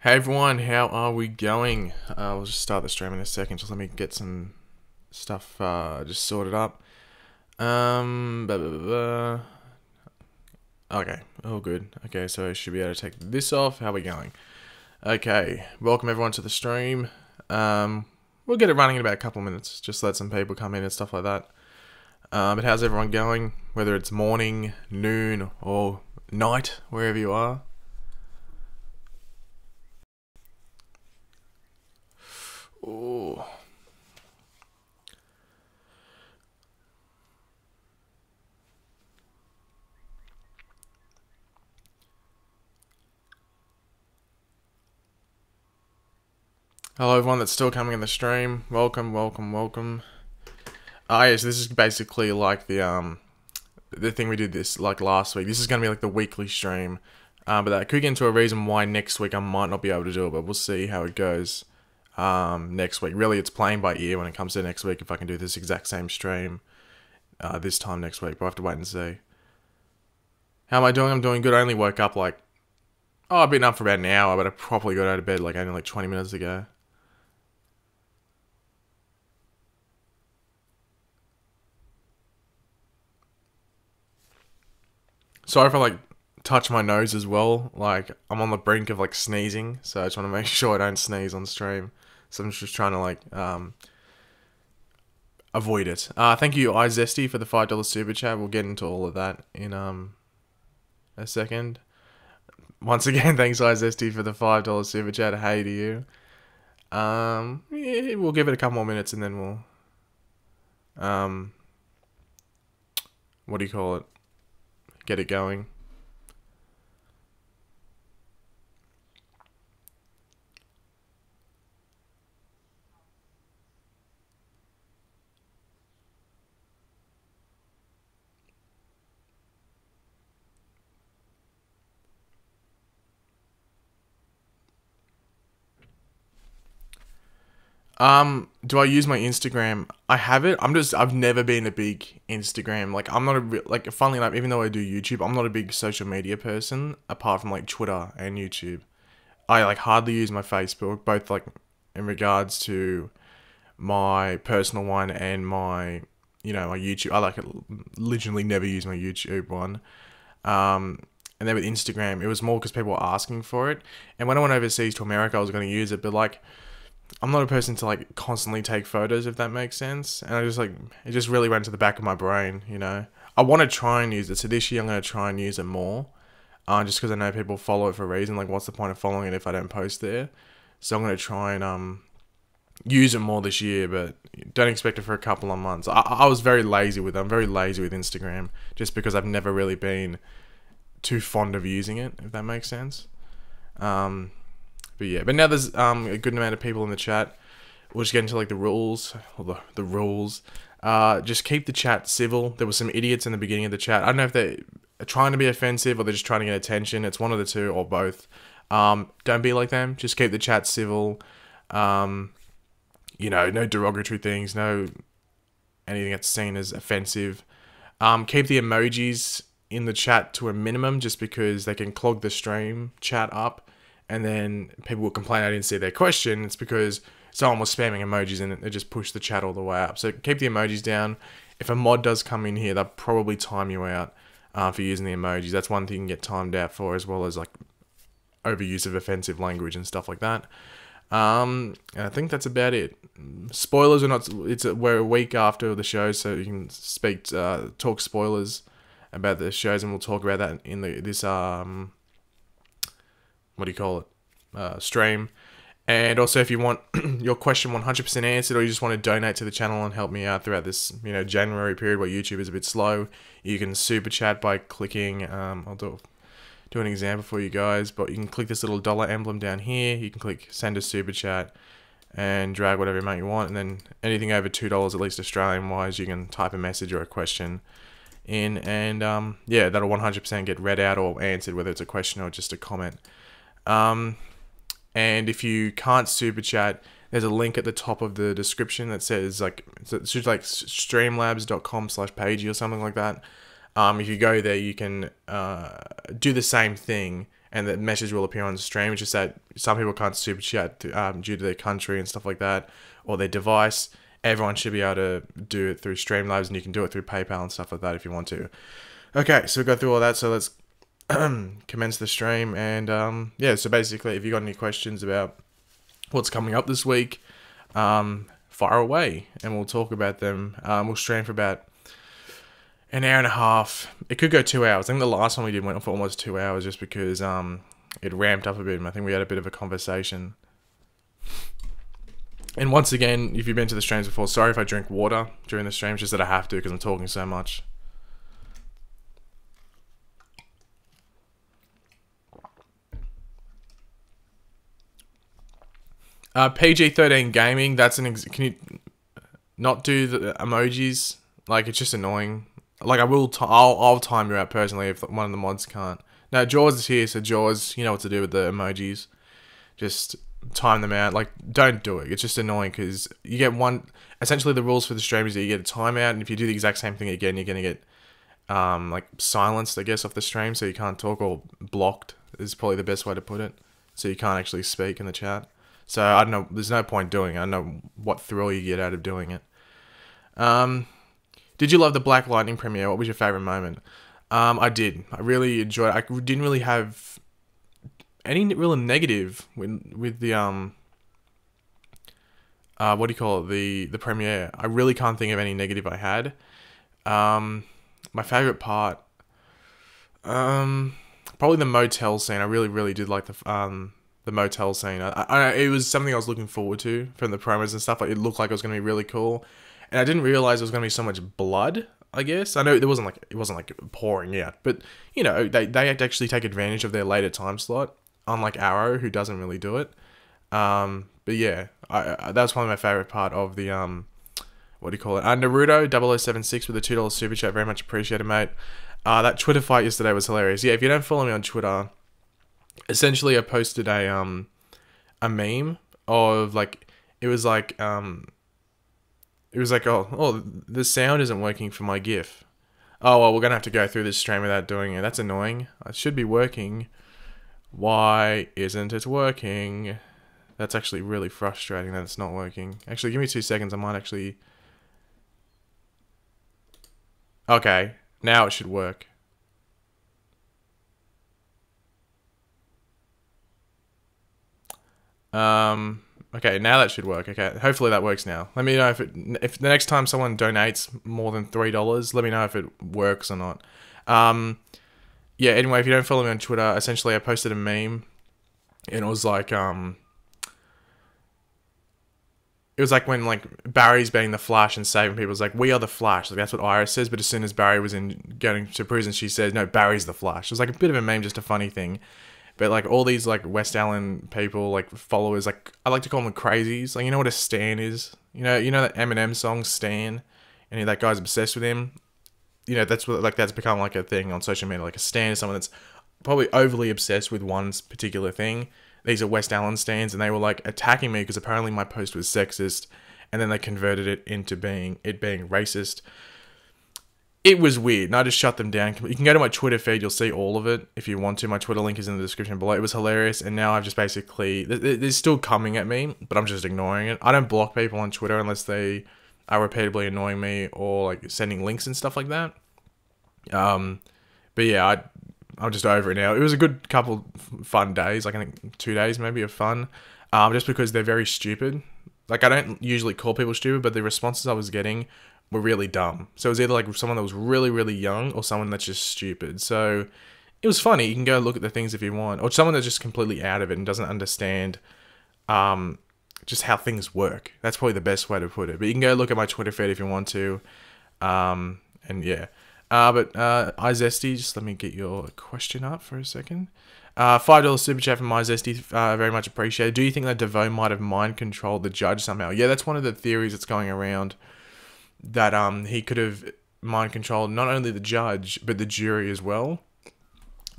Hey everyone, how are we going? We'll just start the stream in a second. Just let me get some stuff just sorted up. Blah, blah, blah, blah. Okay, all good. Okay, so I should be able to take this off. How are we going? Okay, welcome everyone to the stream. We'll get it running in about a couple of minutes. Just let some people come in and stuff like that. But how's everyone going? Whether it's morning, noon, or night, wherever you are. Oh. Hello everyone that's still coming in the stream. Welcome, welcome, welcome. Yes, this is basically like the thing we did this like last week. This is gonna be like the weekly stream. But that could get into a reason why next week I might not be able to do it, but we'll see how it goes. Next week. Really, it's playing by ear when it comes to next week if I can do this exact same stream this time next week. But I'll have to wait and see. How am I doing? I'm doing good. I only woke up like, I've been up for about an hour, but I probably got out of bed like only like 20 minutes ago. Sorry if I like touch my nose as well. Like I'm on the brink of like sneezing, so I just want to make sure I don't sneeze on stream. So I'm just trying to like avoid it. Thank you, iZesty, for the $5 super chat. We'll get into all of that in a second. Once again, thanks iZesty for the $5 super chat. Hey to you. Yeah, we'll give it a couple more minutes and then we'll what do you call it? Get it going. Do I use my Instagram? I have it. I've never been a big Instagram. Like, I'm not like, funnily enough, even though I do YouTube, I'm not a big social media person, apart from, like, Twitter and YouTube. I, like, hardly use my Facebook, both, like, in regards to my personal one and my, my YouTube. I, like, literally never use my YouTube one. And then with Instagram, it was more because people were asking for it. And when I went overseas to America, I was going to use it, but, like, I'm not a person to like constantly take photos, if that makes sense. And I just like, it just really went to the back of my brain, I want to try and use it. So this year I'm going to try and use it more. Just because I know people follow it for a reason. Like, what's the point of following it if I don't post there? So I'm going to try and use it more this year, but don't expect it for a couple of months. I was very lazy with it. I'm very lazy with Instagram just because I've never really been too fond of using it, if that makes sense. But yeah, but now there's a good amount of people in the chat. We'll just get into like the rules, or the rules. Just keep the chat civil. There were some idiots in the beginning of the chat. I don't know if they're trying to be offensive or they're just trying to get attention. It's one of the two or both. Don't be like them. Just keep the chat civil. No derogatory things, no anything that's seen as offensive. Keep the emojis in the chat to a minimum just because they can clog the stream chat up. And then people will complain I didn't see their question. It's because someone was spamming emojis and they just pushed the chat all the way up. So keep the emojis down. If a mod does come in here, they'll probably time you out for using the emojis. That's one thing you can get timed out for, as well as like overuse of offensive language and stuff like that. And I think that's about it. Spoilers are not. We're a week after the show, so you can talk spoilers about the shows, and we'll talk about that in this what do you call it, stream. And also, if you want your question 100% answered, or you just want to donate to the channel and help me out throughout this, January period where YouTube is a bit slow, you can super chat by clicking, I'll do an example for you guys, but you can click this little dollar emblem down here, you can click send a super chat, and drag whatever amount you want, and then anything over $2, at least Australian wise, you can type a message or a question in, and yeah, that'll 100% get read out or answered, whether it's a question or just a comment. And if you can't super chat, there's a link at the top of the description that says like, it's just like streamlabs.com/Pagey or something like that. If you go there, you can do the same thing and the message will appear on the stream. It's just that some people can't super chat due to their country and stuff like that, or their device. Everyone should be able to do it through Streamlabs, and you can do it through PayPal and stuff like that if you want to. Okay, so we go through all that, so let's commence the stream. And yeah, so basically, if you got any questions about what's coming up this week, fire away, and we'll talk about them. We'll stream for about an hour and a half. It could go 2 hours. I think the last one we did went on for almost 2 hours, just because it ramped up a bit, and I think we had a bit of a conversation. And once again, if you've been to the streams before, sorry if I drink water during the stream, just that I have to because I'm talking so much. PG-13 gaming, that's can you not do the emojis? Like, it's just annoying. Like, I'll time you out personally if one of the mods can't. Now, Jaws is here, so Jaws, you know what to do with the emojis. Just time them out. Like, don't do it. It's just annoying because you get one. Essentially, the rules for the stream is that you get a timeout, and if you do the exact same thing again, you're gonna get like silenced, I guess, off the stream, so you can't talk, or blocked is probably the best way to put it. So you can't actually speak in the chat. So I don't know. There's no point doing it. I don't know what thrill you get out of doing it. Did you love the Black Lightning premiere? What was your favorite moment? I did. I really enjoyed it. I didn't really have any real negative with the what do you call it, the premiere. I really can't think of any negative I had. My favorite part, probably the motel scene. I really did like the motel scene. It was something I was looking forward to from the promos and stuff. Like, it looked like it was going to be really cool, and I didn't realize there was going to be so much blood. I guess I know it wasn't like pouring out, but you know, they had to actually take advantage of their later time slot, unlike Arrow, who doesn't really do it. But yeah, that was probably my favorite part of the what do you call it? Naruto 0076 with a $2 super chat, very much appreciated, mate. That Twitter fight yesterday was hilarious. Yeah, if you don't follow me on Twitter, essentially I posted a meme of like it was like oh, the sound isn't working for my GIF. Oh, well, we're gonna have to go through this stream without doing it. That's annoying. It should be working. Why isn't it working? That's actually really frustrating that it's not working. Actually, give me 2 seconds. I might actually... Okay, now it should work. Okay, now that should work. Okay, hopefully that works now. Let me know if the next time someone donates more than $3, let me know if it works or not. Yeah, anyway, if you don't follow me on Twitter, essentially I posted a meme, and it was like, when like Barry's being the Flash and saving people. It's like, we are the Flash. Like, that's what Iris says, but as soon as Barry was going to prison, she says, no, Barry's the Flash. It was like a bit of a meme, just a funny thing. But like all these like West Allen people, like followers, like I like to call them crazies. Like, you know what a stan is? You know that Eminem song Stan, and that guy's obsessed with him. You know, that's become like a thing on social media. Like, a stan is someone that's probably overly obsessed with one particular thing. These are West Allen stans, and they were like attacking me because apparently my post was sexist, and then they converted it into being racist. It was weird, and I just shut them down. You can go to my Twitter feed, you'll see all of it if you want to. My Twitter link is in the description below. It was hilarious, and now I've just basically... They're still coming at me, but I'm just ignoring it. I don't block people on Twitter unless they are repeatedly annoying me or like sending links and stuff like that. But yeah, I'm just over it now. It was a good couple fun days, like I think 2 days maybe of fun, just because they're very stupid. Like, I don't usually call people stupid, but the responses I was getting were really dumb. So it was either like someone that was really young or someone that's just stupid. So it was funny. You can go look at the things if you want, or someone that's just completely out of it and doesn't understand just how things work. That's probably the best way to put it. But you can go look at my Twitter feed if you want to. And yeah. But iZesty, just let me get your question up for a second. $5 super chat from iZesty, very much appreciated. Do you think that DeVoe might have mind controlled the judge somehow? Yeah, that's one of the theories that's going around, that he could have mind controlled not only the judge but the jury as well.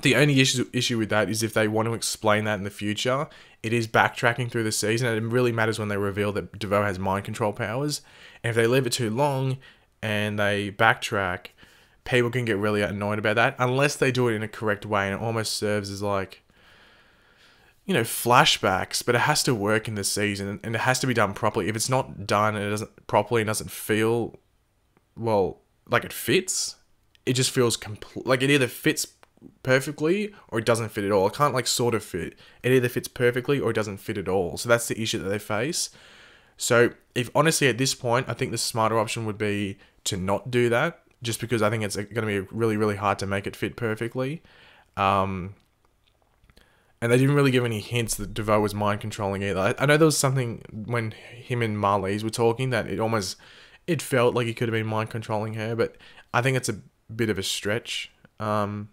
The only issue with that is if they want to explain that in the future, it is backtracking through the season, and it really matters when they reveal that DeVoe has mind control powers. And if they leave it too long and they backtrack, people can get really annoyed about that, unless they do it in a correct way, and it almost serves as like flashbacks, but it has to work in the season and it has to be done properly. If it's not done and it doesn't properly and doesn't feel, well, like it fits, it just feels like it either fits perfectly or it doesn't fit at all. It can't like sort of fit. It either fits perfectly or it doesn't fit at all. So that's the issue that they face. So if honestly at this point, I think the smarter option would be to not do that, just because I think it's going to be really, really hard to make it fit perfectly. And they didn't really give any hints that DeVoe was mind controlling either. I know there was something when him and Marlies were talking that it felt like he could have been mind controlling her, but I think it's a bit of a stretch. But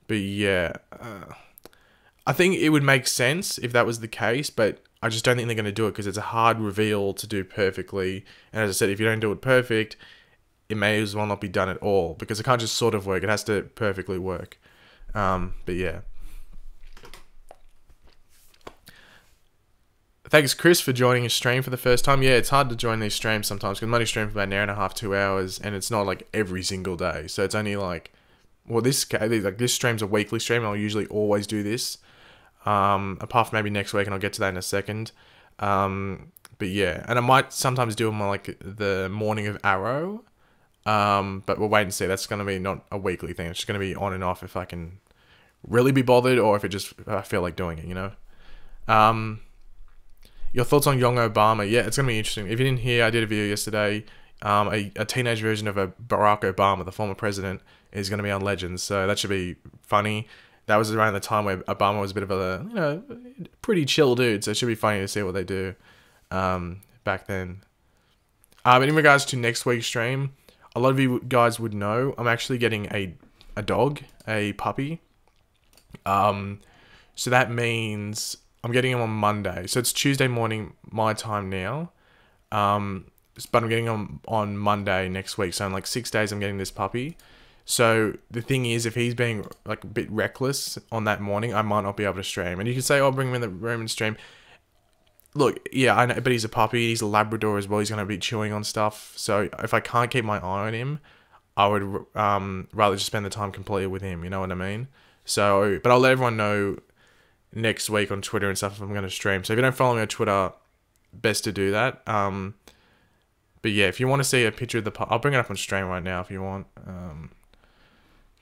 yeah, I think it would make sense if that was the case, but I just don't think they're going to do it because it's a hard reveal to do perfectly. And as I said, if you don't do it perfect, it may as well not be done at all because it can't just sort of work. It has to perfectly work. But yeah. Thanks, Chris, for joining a stream for the first time. Yeah, it's hard to join these streams sometimes because I'm only streaming for about an hour and a half, 2 hours, and it's not like every single day. So it's only like, well, this stream's a weekly stream. And I'll usually always do this, apart from maybe next week, and I'll get to that in a second. But yeah, and I might sometimes do them like the morning of Arrow, but we'll wait and see. That's gonna be not a weekly thing. It's just gonna be on and off if I can really be bothered or if I feel like doing it, Your thoughts on young Obama? Yeah, it's going to be interesting. If you didn't hear, I did a video yesterday. A teenage version of a Barack Obama, the former president, is going to be on Legends. So that should be funny. That was around the time where Obama was a bit of a, pretty chill dude. So it should be funny to see what they do back then. But in regards to next week's stream, a lot of you guys would know I'm actually getting a dog, a puppy. So that means I'm getting him on Monday. So it's Tuesday morning, my time now. But I'm getting him on Monday next week. So in like 6 days, I'm getting this puppy. So the thing is, if he's being like a bit reckless on that morning, I might not be able to stream. And you can say, oh, bring him in the room and stream. Look, yeah, I know, but he's a puppy. He's a Labrador as well. He's going to be chewing on stuff. So if I can't keep my eye on him, I would rather just spend the time completely with him. You know what I mean? So, but I'll let everyone know next week on Twitter and stuff if I'm going to stream. So if you don't follow me on Twitter, best to do that. But yeah, if you want to see a picture of the pup, I'll bring it up on stream right now if you want.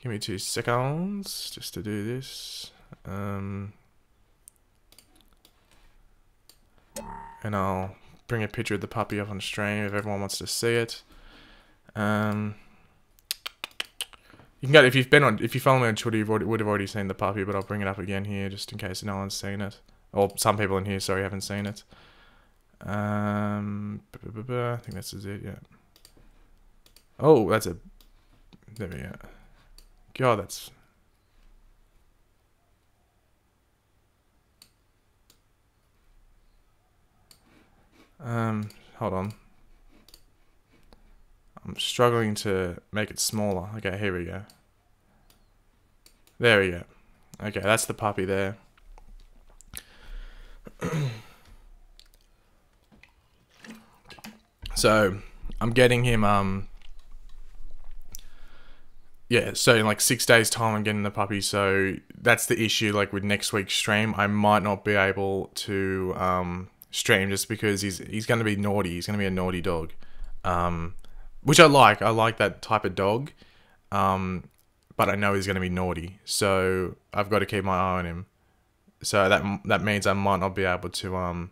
Give me 2 seconds just to do this. And I'll bring a picture of the puppy up on stream if everyone wants to see it. You can go if you follow me on Twitter, you would have already seen the puppy, but I'll bring it up again here just in case no one's seen it, or some people in here, sorry, haven't seen it. I think that's it. Yeah. Oh, there we go. God, that's. Hold on. I'm struggling to make it smaller. Okay, here we go. There we go. Okay, that's the puppy there. So, I'm getting him, yeah, so in like 6 days time I'm getting the puppy, so that's the issue, like with next week's stream, I might not be able to, stream just because he's going to be naughty, he's going to be a naughty dog. Which I like that type of dog, but I know he's going to be naughty, so I've got to keep my eye on him. So that means I might not be able to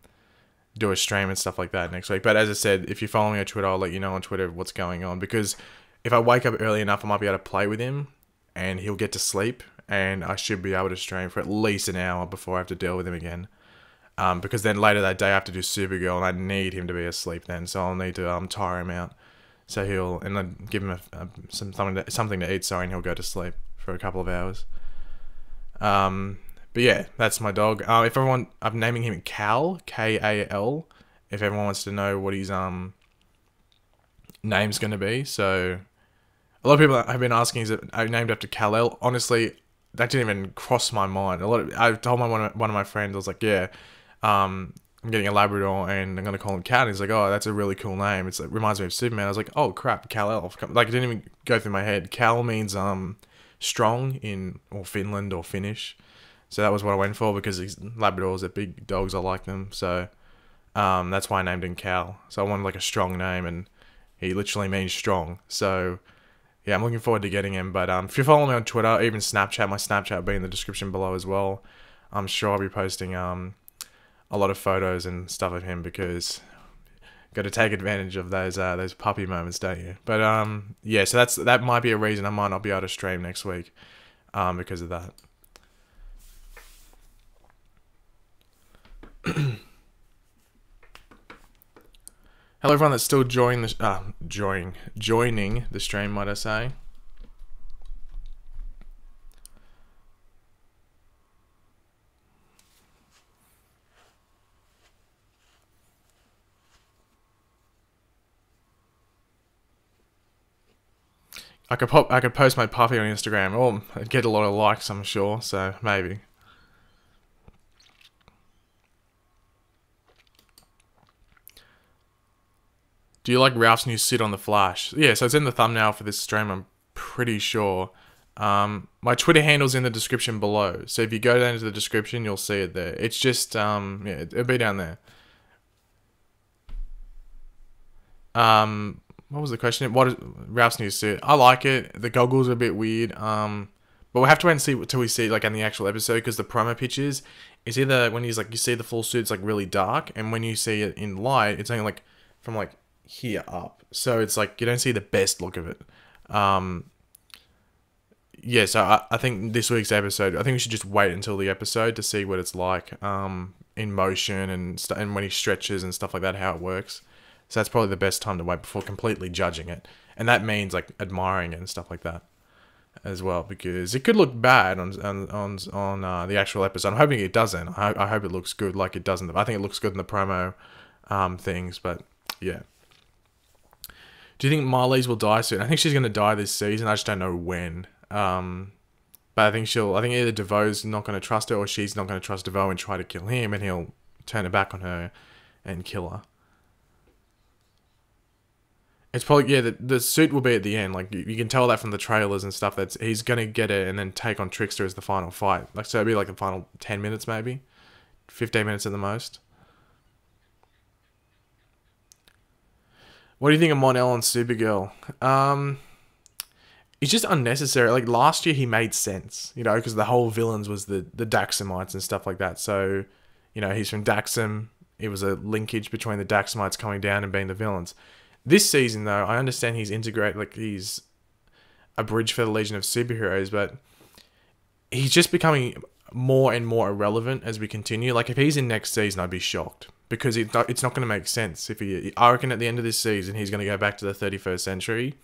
do a stream and stuff like that next week. But as I said, if you follow me on Twitter, I'll let you know on Twitter what's going on, because if I wake up early enough, I might be able to play with him, and he'll get to sleep, and I should be able to stream for at least an hour before I have to deal with him again. Because then later that day I have to do Supergirl, and I need him to be asleep then, so I'll need to tire him out. So and then give him something to eat, sorry, and he'll go to sleep for a couple of hours. But yeah, that's my dog. I'm naming him Cal, K-A-L, if everyone wants to know what his name's going to be. So a lot of people have been asking, is it named after Kal-El? Honestly, that didn't even cross my mind. I told one of my friends, I was like, yeah, I'm getting a Labrador and I'm going to call him Cal. And he's like, oh, that's a really cool name. It reminds me of Superman. I was like, oh crap, Kal-El. Like, it didn't even go through my head. Cal means strong in Finland or Finnish. So that was what I went for, because Labradors are big dogs. I like them. So that's why I named him Cal. So I wanted like a strong name, and he literally means strong. So yeah, I'm looking forward to getting him. But if you follow me on Twitter, even Snapchat, my Snapchat will be in the description below as well. I'm sure I'll be posting a lot of photos and stuff of him, because got to take advantage of those puppy moments, don't you? But yeah, so that might be a reason I might not be able to stream next week, because of that. Hello everyone that's still joining the stream, might I say. I could post my puppy on Instagram. Oh, I'd get a lot of likes, I'm sure. So maybe. Do you like Ralph's new suit on the Flash? Yeah, so it's in the thumbnail for this stream, I'm pretty sure. My Twitter handle's in the description below. So if you go down to the description, you'll see it there. It's just, yeah, it'll be down there. What was the question? What is Ralph's new suit? I like it. The goggles are a bit weird. But we'll have to wait and see till we see it, like, in the actual episode, because the promo pictures is either when he's like, you see the full suit, it's like really dark, and when you see it in light, it's only like from like here up. So it's like you don't see the best look of it. Yeah, so I think this week's episode, I think we should just wait until the episode to see what it's like in motion and when he stretches and stuff like that, how it works. So that's probably the best time to wait before completely judging it. And that means like admiring it and stuff like that as well, because it could look bad on the actual episode. I'm hoping it doesn't. I hope it looks good like it doesn't. I think it looks good in the promo things, but yeah. Do you think Marlies will die soon? I think she's going to die this season. I just don't know when. But I think either DeVoe's not going to trust her, or she's not going to trust DeVoe and try to kill him, and he'll turn her back on her and kill her. It's probably, yeah, the suit will be at the end. Like, you can tell that from the trailers and stuff, that he's going to get it and then take on Trickster as the final fight. Like, so it'll be like the final 10 minutes maybe. 15 minutes at the most. What do you think of Mon-El and Supergirl? It's just unnecessary. Like, last year he made sense, you know, because the whole villains was the Daxamites and stuff like that. So, you know, he's from Daxam. It was a linkage between the Daxamites coming down and being the villains. This season, though, I understand he's integrated, like, he's a bridge for the Legion of Superheroes, but he's just becoming more and more irrelevant as we continue. Like, if he's in next season, I'd be shocked, because it's not going to make sense. I reckon at the end of this season, he's going to go back to the 31st century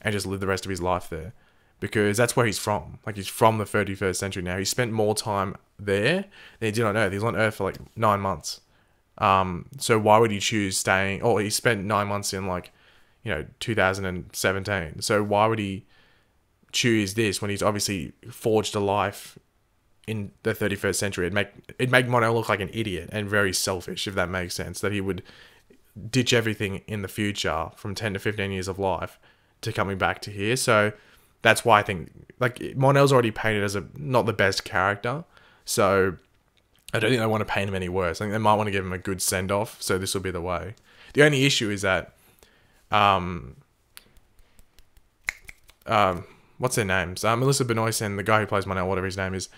and just live the rest of his life there, because that's where he's from. Like, he's from the 31st century now. He spent more time there than he did on Earth. He was on Earth for like 9 months. So why would he choose staying? Oh, he spent 9 months in, like, you know, 2017. So why would he choose this when he's obviously forged a life in the 31st century? It'd make Mon-El look like an idiot and very selfish, if that makes sense. That he would ditch everything in the future from 10 to 15 years of life to coming back to here. So that's why I think, like, Mon-El's already painted as not the best character. So I don't think they want to paint him any worse. I think they might want to give him a good send-off, so this will be the way. The only issue is that, what's their names? Melissa Benoist and the guy who plays Mon-El, whatever his name is,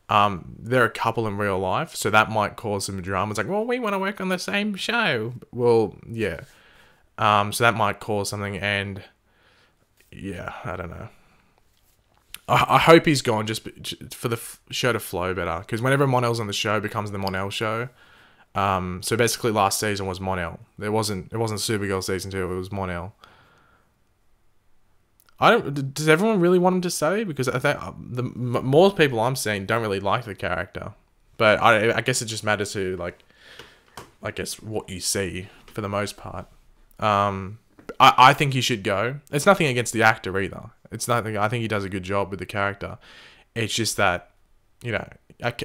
they're a couple in real life, so that might cause some drama. It's like, well, we want to work on the same show. Well, yeah. So that might cause something, and yeah, I don't know. I hope he's gone just for the show to flow better, because whenever Mon-El's on the show, it becomes the Mon-El show. So basically, last season was Mon-El. It wasn't Supergirl season 2. It was Mon-El. Does everyone really want him to stay? Because I think more people I'm seeing don't really like the character, but I guess it just matters to, like, I guess what you see for the most part. I think he should go. It's nothing against the actor either. It's nothing. I think he does a good job with the character. It's just that, you know,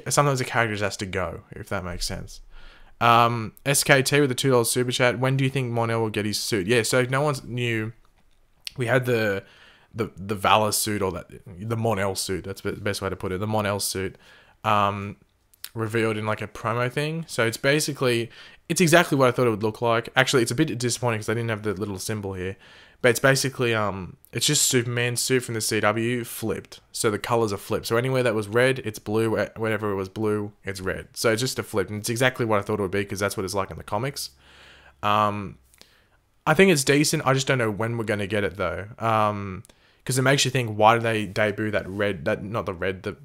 sometimes the character just has to go, if that makes sense. SKT with the $2 super chat. When do you think Mon-El will get his suit? Yeah, so no one knew. We had the Valor suit, or the Mon-El suit. That's the best way to put it. The Mon-El suit. revealed in like a promo thing. So it's basically, it's exactly what I thought it would look like. Actually, it's a bit disappointing because I didn't have the little symbol here. But it's basically, it's just Superman's suit from the CW flipped. So the colors are flipped. So anywhere that was red, it's blue. Whenever it was blue, it's red. So it's just a flip. And it's exactly what I thought it would be because that's what it's like in the comics. I think it's decent. I just don't know when we're going to get it though. Because it makes you think, why did they debut that red, not the red, the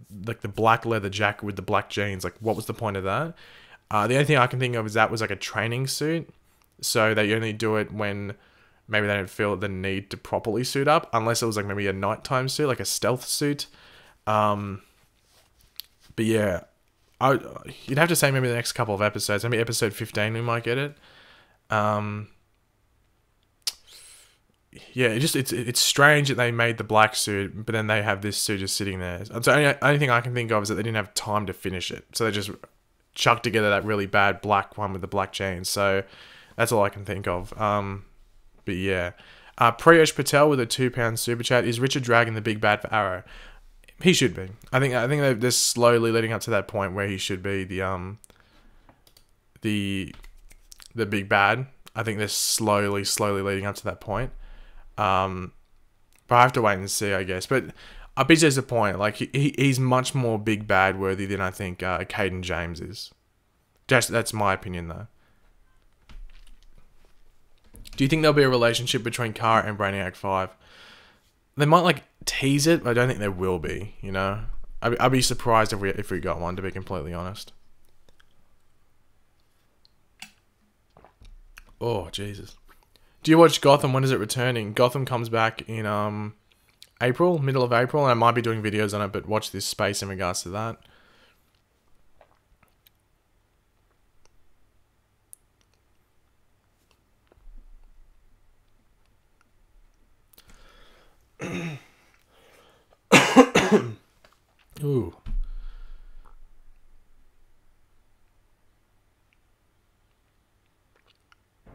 black leather jacket with the black jeans? Like, what was the point of that? The only thing I can think of is that was like a training suit. So they only do it when maybe they don't feel the need to properly suit up, unless it was like maybe a nighttime suit, like a stealth suit. But yeah, you'd have to say maybe the next couple of episodes, maybe episode 15 we might get it. Yeah, it's strange that they made the black suit, but then they have this suit just sitting there. So the only thing I can think of is that they didn't have time to finish it, so they just chucked together that really bad black one with the black chains. So that's all I can think of. But yeah, Priyesh Patel with a £2 super chat. Is Richard Dragon the big bad for Arrow? He should be. I think they're slowly leading up to that point where he should be the big bad. I think they're slowly leading up to that point. But I have to wait and see, I guess. But I'd be disappointed. Like he's much more big bad worthy than I think Caden James is. That's my opinion though. Do you think there'll be a relationship between Kara and Brainiac 5? They might like tease it, but I don't think there will be. You know, I'd be surprised if we got one. To be completely honest. Oh Jesus. Do you watch Gotham? When is it returning? Gotham comes back in April, middle of April, and I might be doing videos on it, but watch this space in regards to that. Ooh.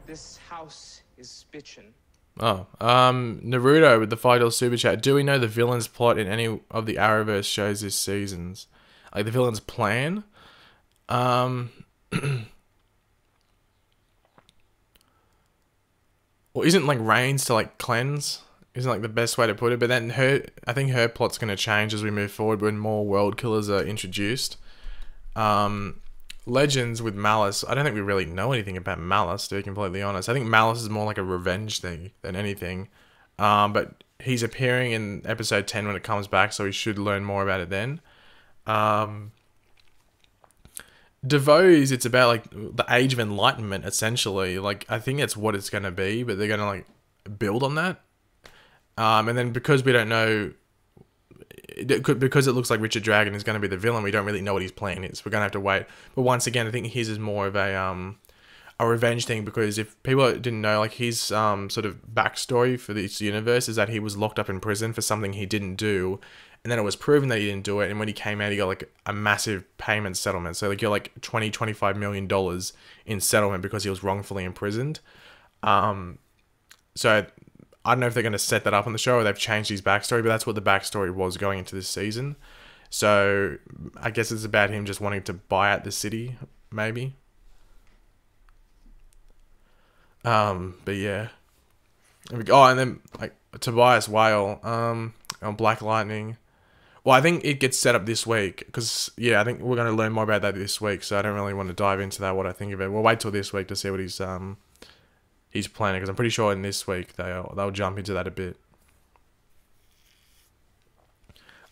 This house is bitchin'. Oh, Naruto with the $5 super chat. Do we know the villain's plot in any of the Arrowverse shows this season's? Like the villain's plan? Well, isn't like Reigns to like cleanse? Isn't like the best way to put it? But then I think her plot's going to change as we move forward when more world killers are introduced. Legends with Malice. I don't think we really know anything about Malice, to be completely honest. I think Malice is more like a revenge thing than anything. But he's appearing in episode 10 when it comes back, so we should learn more about it then. DeVoe's, it's about like the Age of Enlightenment, essentially. Like, I think that's what it's going to be, but they're going to like build on that. And then because we don't know, because it looks like Richard Dragon is going to be the villain, we don't really know what his plan is. We're going to have to wait. But once again, I think his is more of a revenge thing, because if people didn't know, like his sort of backstory for this universe is that he was locked up in prison for something he didn't do, and then it was proven that he didn't do it, and when he came out, he got like a massive payment settlement. So like you're like $25 million in settlement because he was wrongfully imprisoned. So I don't know if they're going to set that up on the show or they've changed his backstory, but that's what the backstory was going into this season. So I guess it's about him just wanting to buy out the city, maybe. But yeah. Oh, and then like Tobias Whale on Black Lightning. Well, I think it gets set up this week because, yeah, I think we're going to learn more about that this week. So I don't really want to dive into that, what I think of it. We'll wait till this week to see what he's planning, because I'm pretty sure in this week they'll jump into that a bit.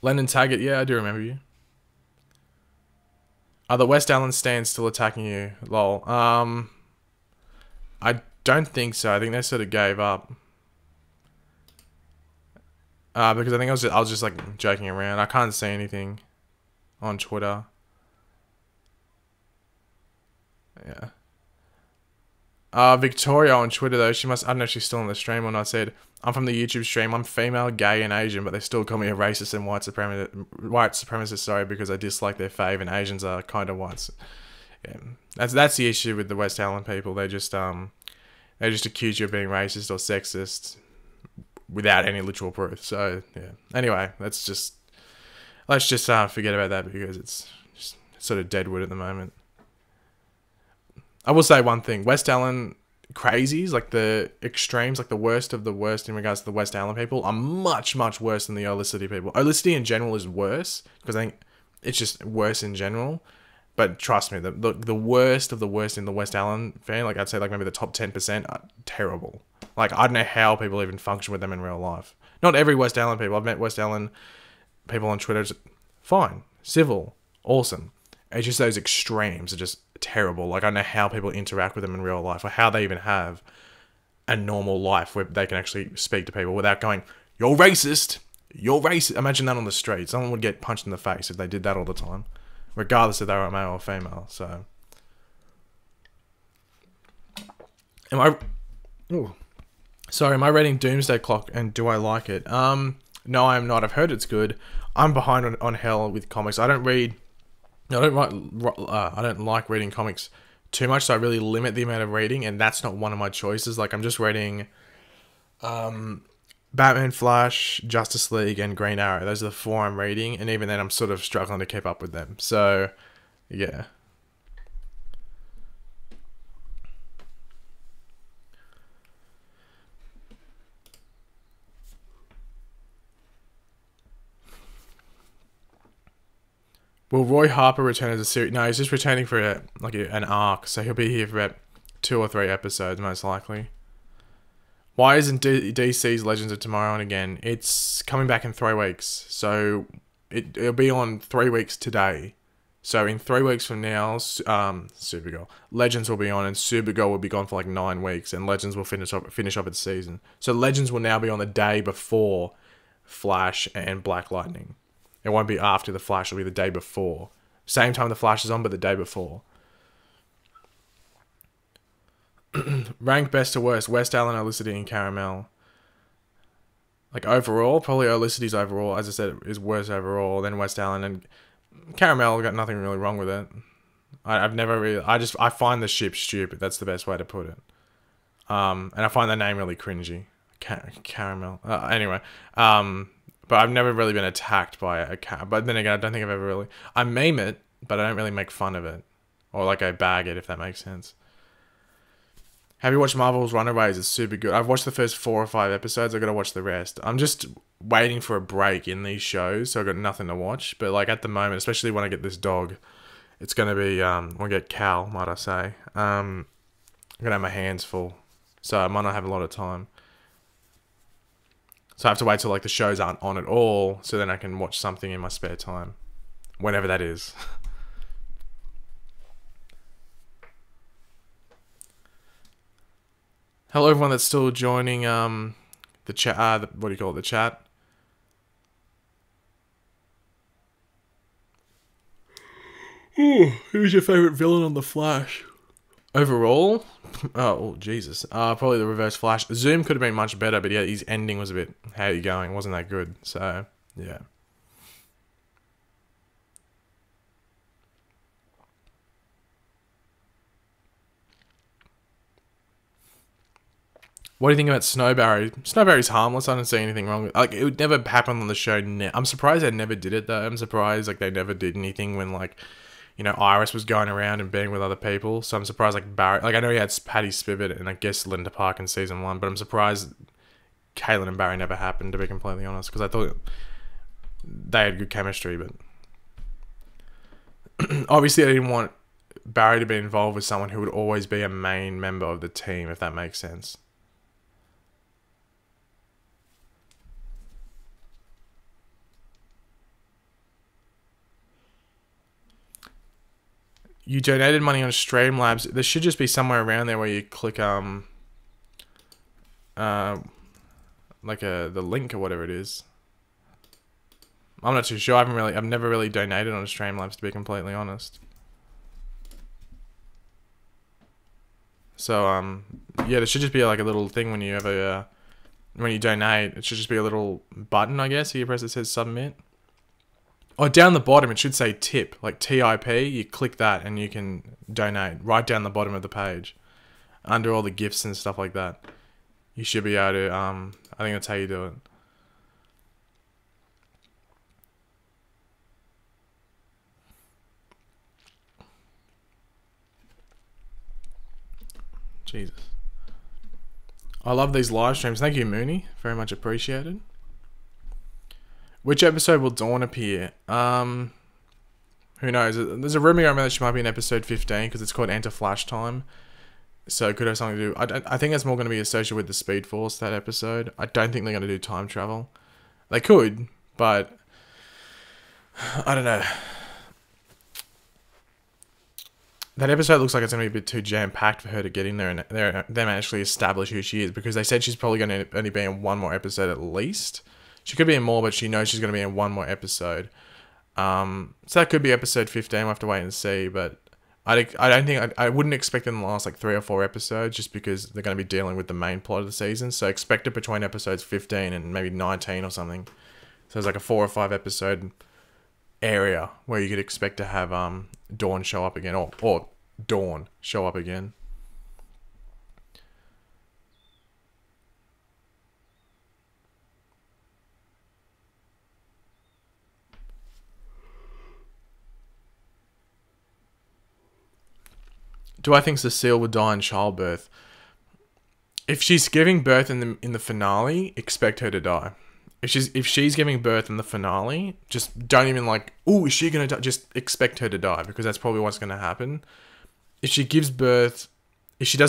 Lennon Taggart, yeah, I do remember you. Are the West Allen stands still attacking you? Lol. I don't think so. I think they sort of gave up. Because I think I was just like joking around. I can't see anything on Twitter. Yeah. Victoria on Twitter though, I don't know if she's still on the stream or not, said, I'm from the YouTube stream, I'm female, gay and Asian, but they still call me a racist and white supremacist, sorry, because I dislike their fave and Asians are kind of whites. Yeah. That's the issue with the West Allen people. They just accuse you of being racist or sexist without any literal proof. So yeah. Anyway, let's just forget about that because it's sort of deadwood at the moment. I will say one thing: West Allen crazies, like the extremes, like the worst of the worst in regards to the West Allen people, are much, much worse than the Olicity people. Olicity in general is worse because I think it's just worse in general. But trust me, the worst of the worst in the West Allen fan, like I'd say like maybe the top 10% are terrible. Like I don't know how people even function with them in real life. Not every West Allen people. I've met West Allen people on Twitter. It's fine, civil, awesome. It's just those extremes are just terrible. Like I don't know how people interact with them in real life or how they even have a normal life where they can actually speak to people without going, "You're racist. You're racist." Imagine that on the street. Someone would get punched in the face if they did that all the time, regardless if they were male or female. So, am I? Oh, sorry. Am I reading Doomsday Clock and do I like it? No, I'm not. I've heard it's good. I'm behind on hell with comics. I don't like reading comics too much, so I really limit the amount of reading, and that's not one of my choices. Like I'm just reading, Batman, Flash, Justice League, and Green Arrow. Those are the 4 I'm reading, and even then I'm sort of struggling to keep up with them. So, yeah. Will Roy Harper return as a series? No, he's just returning for an arc, so he'll be here for about 2 or 3 episodes, most likely. Why isn't DC's Legends of Tomorrow and Again? It's coming back in 3 weeks, so it'll be on 3 weeks today. So in 3 weeks from now, Supergirl, Legends will be on, and Supergirl will be gone for like 9 weeks, and Legends will finish up its season. So Legends will now be on the day before Flash and Black Lightning. It won't be after the Flash, it'll be the day before. Same time the Flash is on, but the day before. Rank best to worst: West Allen, Olicity, and Caramel. Like overall, probably Olicity's overall, as I said, is worse overall than West Allen, and Caramel got nothing really wrong with it. I find the ship stupid. That's the best way to put it. And I find the name really cringy. Caramel. Anyway, but I've never really been attacked by a cat. But then again, I don't think I've ever really. I meme it, but I don't really make fun of it, or like I bag it, if that makes sense. Have you watched Marvel's Runaways? It's super good. I've watched the first 4 or 5 episodes. I've got to watch the rest. I'm just waiting for a break in these shows, so I've got nothing to watch. But like at the moment, especially when I get this dog, it's going to be, when I get Cal, might I say. I'm going to have my hands full, so I might not have a lot of time. So I have to wait till like the shows aren't on at all, so then I can watch something in my spare time, whenever that is. Hello everyone that's still joining the chat. What do you call it? The chat. Who's your favorite villain on The Flash? Overall, oh Jesus, probably the Reverse Flash. Zoom could have been much better, but yeah, his ending was a bit, how you going? Wasn't that good? So yeah. What do you think about Snowberry? Snowberry's harmless. I don't see anything wrong with. Like, it would never happen on the show. I'm surprised they never did it though. I'm surprised like they never did anything when like, you know, Iris was going around and being with other people. So I'm surprised like Barry. Like I know he had Patty Spivot and I guess Linda Park in season 1, but I'm surprised Kaylin and Barry never happened. To be completely honest, because I thought they had good chemistry, but obviously I didn't want Barry to be involved with someone who would always be a main member of the team, if that makes sense. You donated money on Streamlabs. There should just be somewhere around there where you click like the link or whatever it is. I'm not too sure. I've never really donated on Streamlabs, to be completely honest. So yeah, there should just be like a little thing when you have when you donate. It should just be a little button, I guess. You press it says submit. Oh, down the bottom, it should say tip, like TIP. You click that and you can donate right down the bottom of the page. Under all the gifts and stuff like that. You should be able to, I think that's how you do it. Jesus. I love these live streams. Thank you, Mooney. Very much appreciated. Which episode will Dawn appear? Who knows? There's a rumor going around that she might be in episode 15 because it's called Enter Flash Time. So it could have something to do. I think that's more going to be associated with the Speed Force, that episode. I don't think they're going to do time travel. They could, but I don't know. That episode looks like it's going to be a bit too jam-packed for her to get in there and them actually establish who she is, because they said she's probably going to only be in one more episode at least. She could be in more, but she knows she's going to be in one more episode. So that could be episode 15. We'll have to wait and see, but I don't think... I wouldn't expect it in the last, like, 3 or 4 episodes, just because they're going to be dealing with the main plot of the season. So expect it between episodes 15 and maybe 19 or something. So there's like a 4 or 5 episode area where you could expect to have Dawn show up again, or Dawn show up again. Do I think Cecile would die in childbirth? If she's giving birth in the finale, expect her to die. If she's giving birth in the finale, just don't even like, oh, is she gonna die? Just expect her to die, because that's probably what's gonna happen. If she doesn't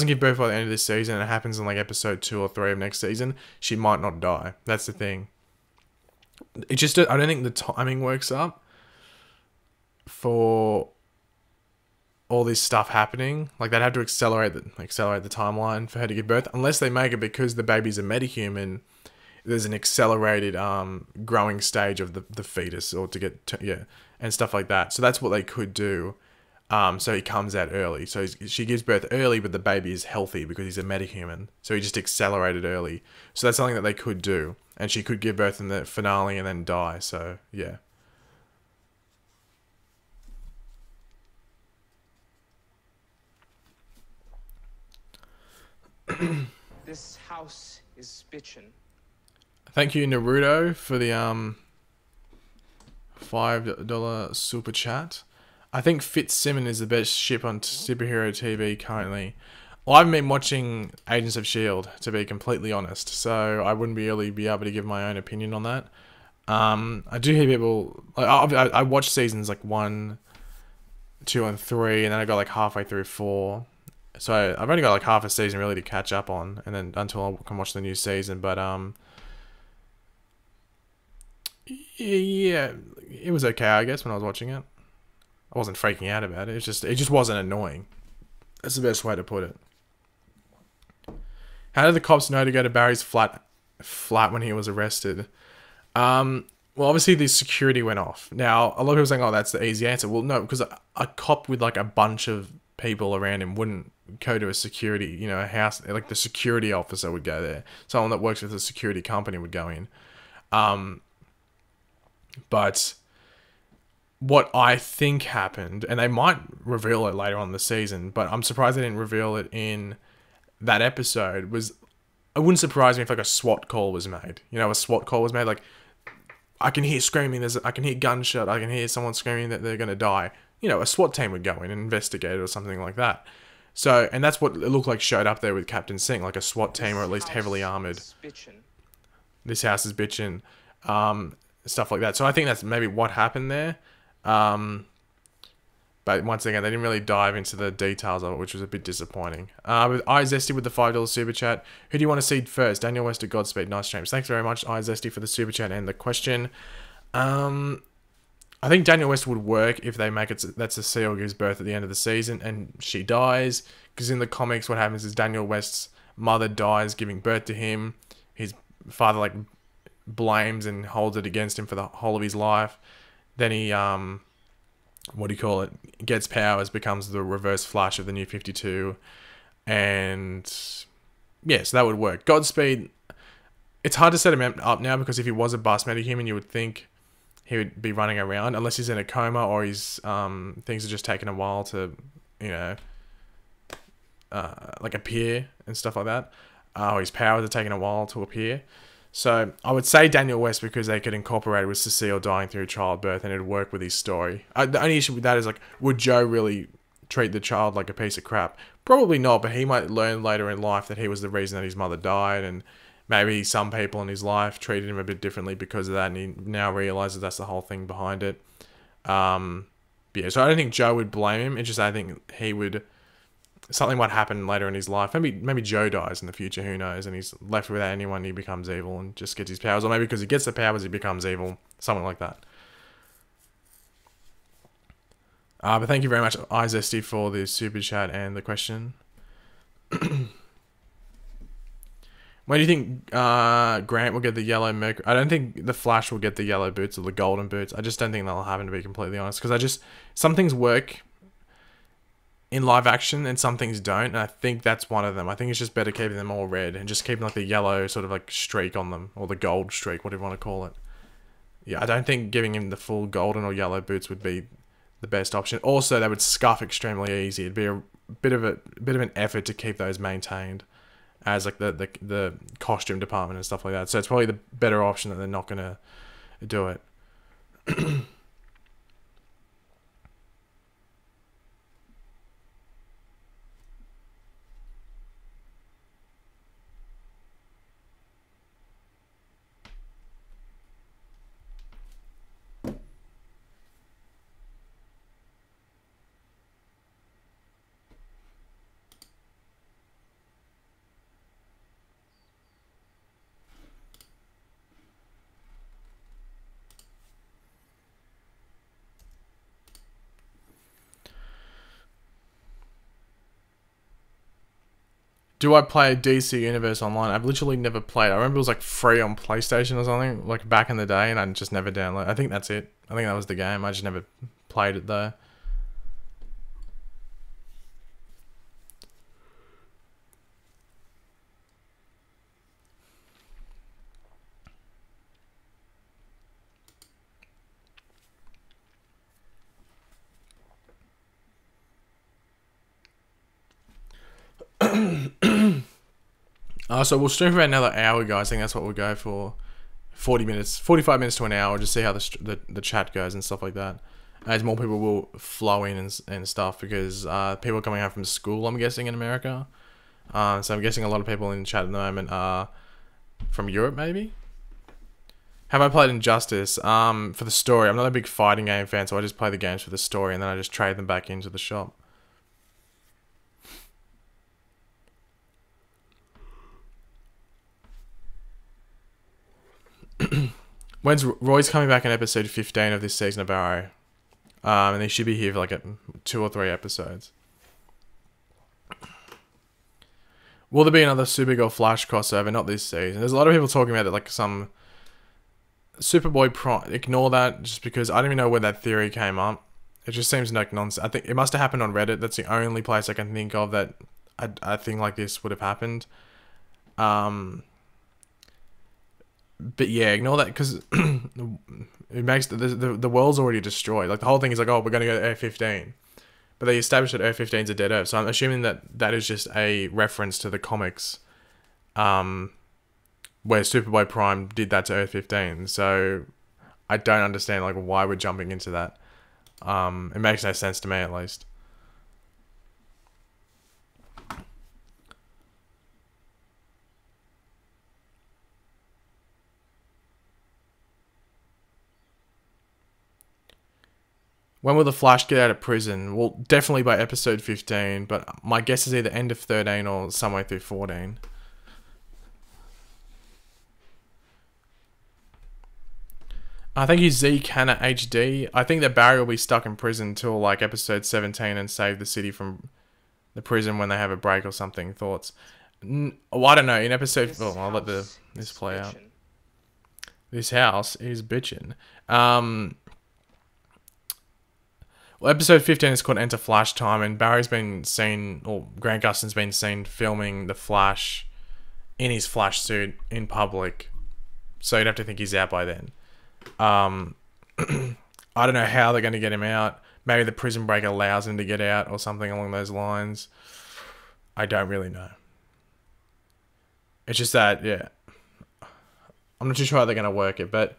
give birth by the end of this season and it happens in like episode 2 or 3 of next season, she might not die. That's the thing. I don't think the timing works up for all this stuff happening. Like, they'd have to accelerate the timeline for her to give birth, unless they make it because the baby's a metahuman. There's an accelerated growing stage of the fetus, or to get to, and stuff like that. So that's what they could do. So he comes out early. So she gives birth early, but the baby is healthy because he's a metahuman. So he just accelerated early. So that's something that they could do, and she could give birth in the finale and then die. So yeah. This house is bitchin'. Thank you, Naruto, for the $5 super chat. I think Fitzsimmons is the best ship on superhero TV currently. Well, I haven't been watching Agents of S.H.I.E.L.D., to be completely honest, so I wouldn't really be able to give my own opinion on that. I do hear people... Like, I watched seasons like 1, 2, and 3, and then I got like halfway through 4. So I've only got like half a season really to catch up on, and then until I can watch the new season, but... yeah, it was okay, I guess, when I was watching it. I wasn't freaking out about it. It just wasn't annoying. That's the best way to put it. How did the cops know to go to Barry's flat when he was arrested? Well, obviously the security went off. Now, a lot of people are saying, oh, that's the easy answer. Well, no, because a cop with like a bunch of people around him wouldn't go to a security, a house. Like, the security officer would go there. Someone that works with a security company would go in. But what I think happened, and they might reveal it later on in the season, but I'm surprised they didn't reveal it in that episode, was it wouldn't surprise me if like a SWAT call was made. A SWAT call was made, like, I can hear screaming, I can hear gunshot, I can hear someone screaming that they're going to die. A SWAT team would go in and investigate it or something like that. So, and that's what it looked like showed up there with Captain Singh, like a SWAT team, or at least heavily armored. This house is bitchin'. Stuff like that. So I think that's maybe what happened there. But once again, they didn't really dive into the details of it, which was a bit disappointing. With iZesty with the $5 super chat. Who do you want to see first? Daniel West or Godspeed? Nice streams. Thanks very much, iZesty, for the super chat and the question. I think Daniel West would work if they make it that Cecile gives birth at the end of the season and she dies. Because in the comics, what happens is Daniel West's mother dies giving birth to him. His father, like, blames and holds it against him for the whole of his life. Then he gets powers, becomes the Reverse Flash of the New 52, and yeah, so that would work. Godspeed, it's hard to set him up now, because if he was a bust metahuman, you would think he would be running around, unless he's in a coma or his things are just taking a while to like appear and stuff like that, or his powers are taking a while to appear. So I would say Daniel West, because they could incorporate it with Cecile dying through childbirth and it'd work with his story. The only issue with that is, like, would Joe really treat the child like a piece of crap. Probably not, but he might learn later in life that he was the reason that his mother died, and maybe some people in his life treated him a bit differently because of that, and he now realizes that's the whole thing behind it. But yeah, so I don't think Joe would blame him. It's just I think he would. Something might happen later in his life. Maybe Joe dies in the future. Who knows? And he's left without anyone. And he becomes evil and just gets his powers, or maybe because he gets the powers, he becomes evil. Something like that. But thank you very much, iZesty, for the super chat and the question. When do you think Grant will get the yellow Mercury? I don't think the Flash will get the yellow boots or the golden boots. I just don't think that'll happen, to be completely honest. Because some things work in live action and some things don't. And I think that's one of them. I think it's just better keeping them all red and just keeping like the yellow sort of like streak on them. Or the gold streak, whatever you want to call it. Yeah, I don't think giving him the full golden or yellow boots would be the best option. Also, they would scuff extremely easy. It'd be a bit of an effort to keep those maintained as like the costume department and stuff like that. So it's probably the better option that they're not gonna do it. Do I play DC Universe Online? I've literally never played. I remember it was like free on PlayStation or something, like back in the day, and I just never downloaded. I think that's it. I think that was the game. I just never played it though. So we'll stream for about another hour, guys. I think that's what we'll go for. 40 minutes, 45 minutes to an hour. Just see how the chat goes and stuff like that. As more people will flow in and stuff, because people are coming out from school, I'm guessing, in America. So I'm guessing a lot of people in the chat at the moment are from Europe, maybe. Have I played Injustice? For the story. I'm not a big fighting game fan, so I just play the games for the story, and then I just trade them back into the shop. When's Roy's coming back in episode 15 of this season of Arrow? And he should be here for like 2 or 3 episodes. Will there be another Supergirl Flash crossover? Not this season. There's a lot of people talking about that, like some Superboy Prime. Ignore that, just because I don't even know where that theory came up. It just seems like nonsense. I think it must have happened on Reddit. That's the only place I can think of that a thing like this would have happened. But yeah, ignore that, because it makes the world's already destroyed. Like the whole thing is like, oh, we're gonna go to Earth 15, but they established that Earth 15 is a dead Earth. So I'm assuming that is just a reference to the comics, where Superboy Prime did that to Earth 15. So I don't understand like why we're jumping into that. It makes no sense to me, at least. When will the Flash get out of prison? Well, definitely by episode 15, but my guess is either end of 13 or somewhere through 14. Thank you, Z Canna HD. I think that Barry will be stuck in prison till like episode 17 and save the city from the prison when they have a break or something. Thoughts? Oh, I don't know. In episode... Oh, I'll let this play out. This house is bitchin'. Well, episode 15 is called Enter Flash Time, and Barry's been seen, or Grant Gustin's been seen filming the Flash in his Flash suit in public. So you'd have to think he's out by then. I don't know how they're going to get him out. Maybe the prison break allows him to get out or something along those lines. I don't really know. It's just that, yeah. I'm not too sure how they're going to work it, but...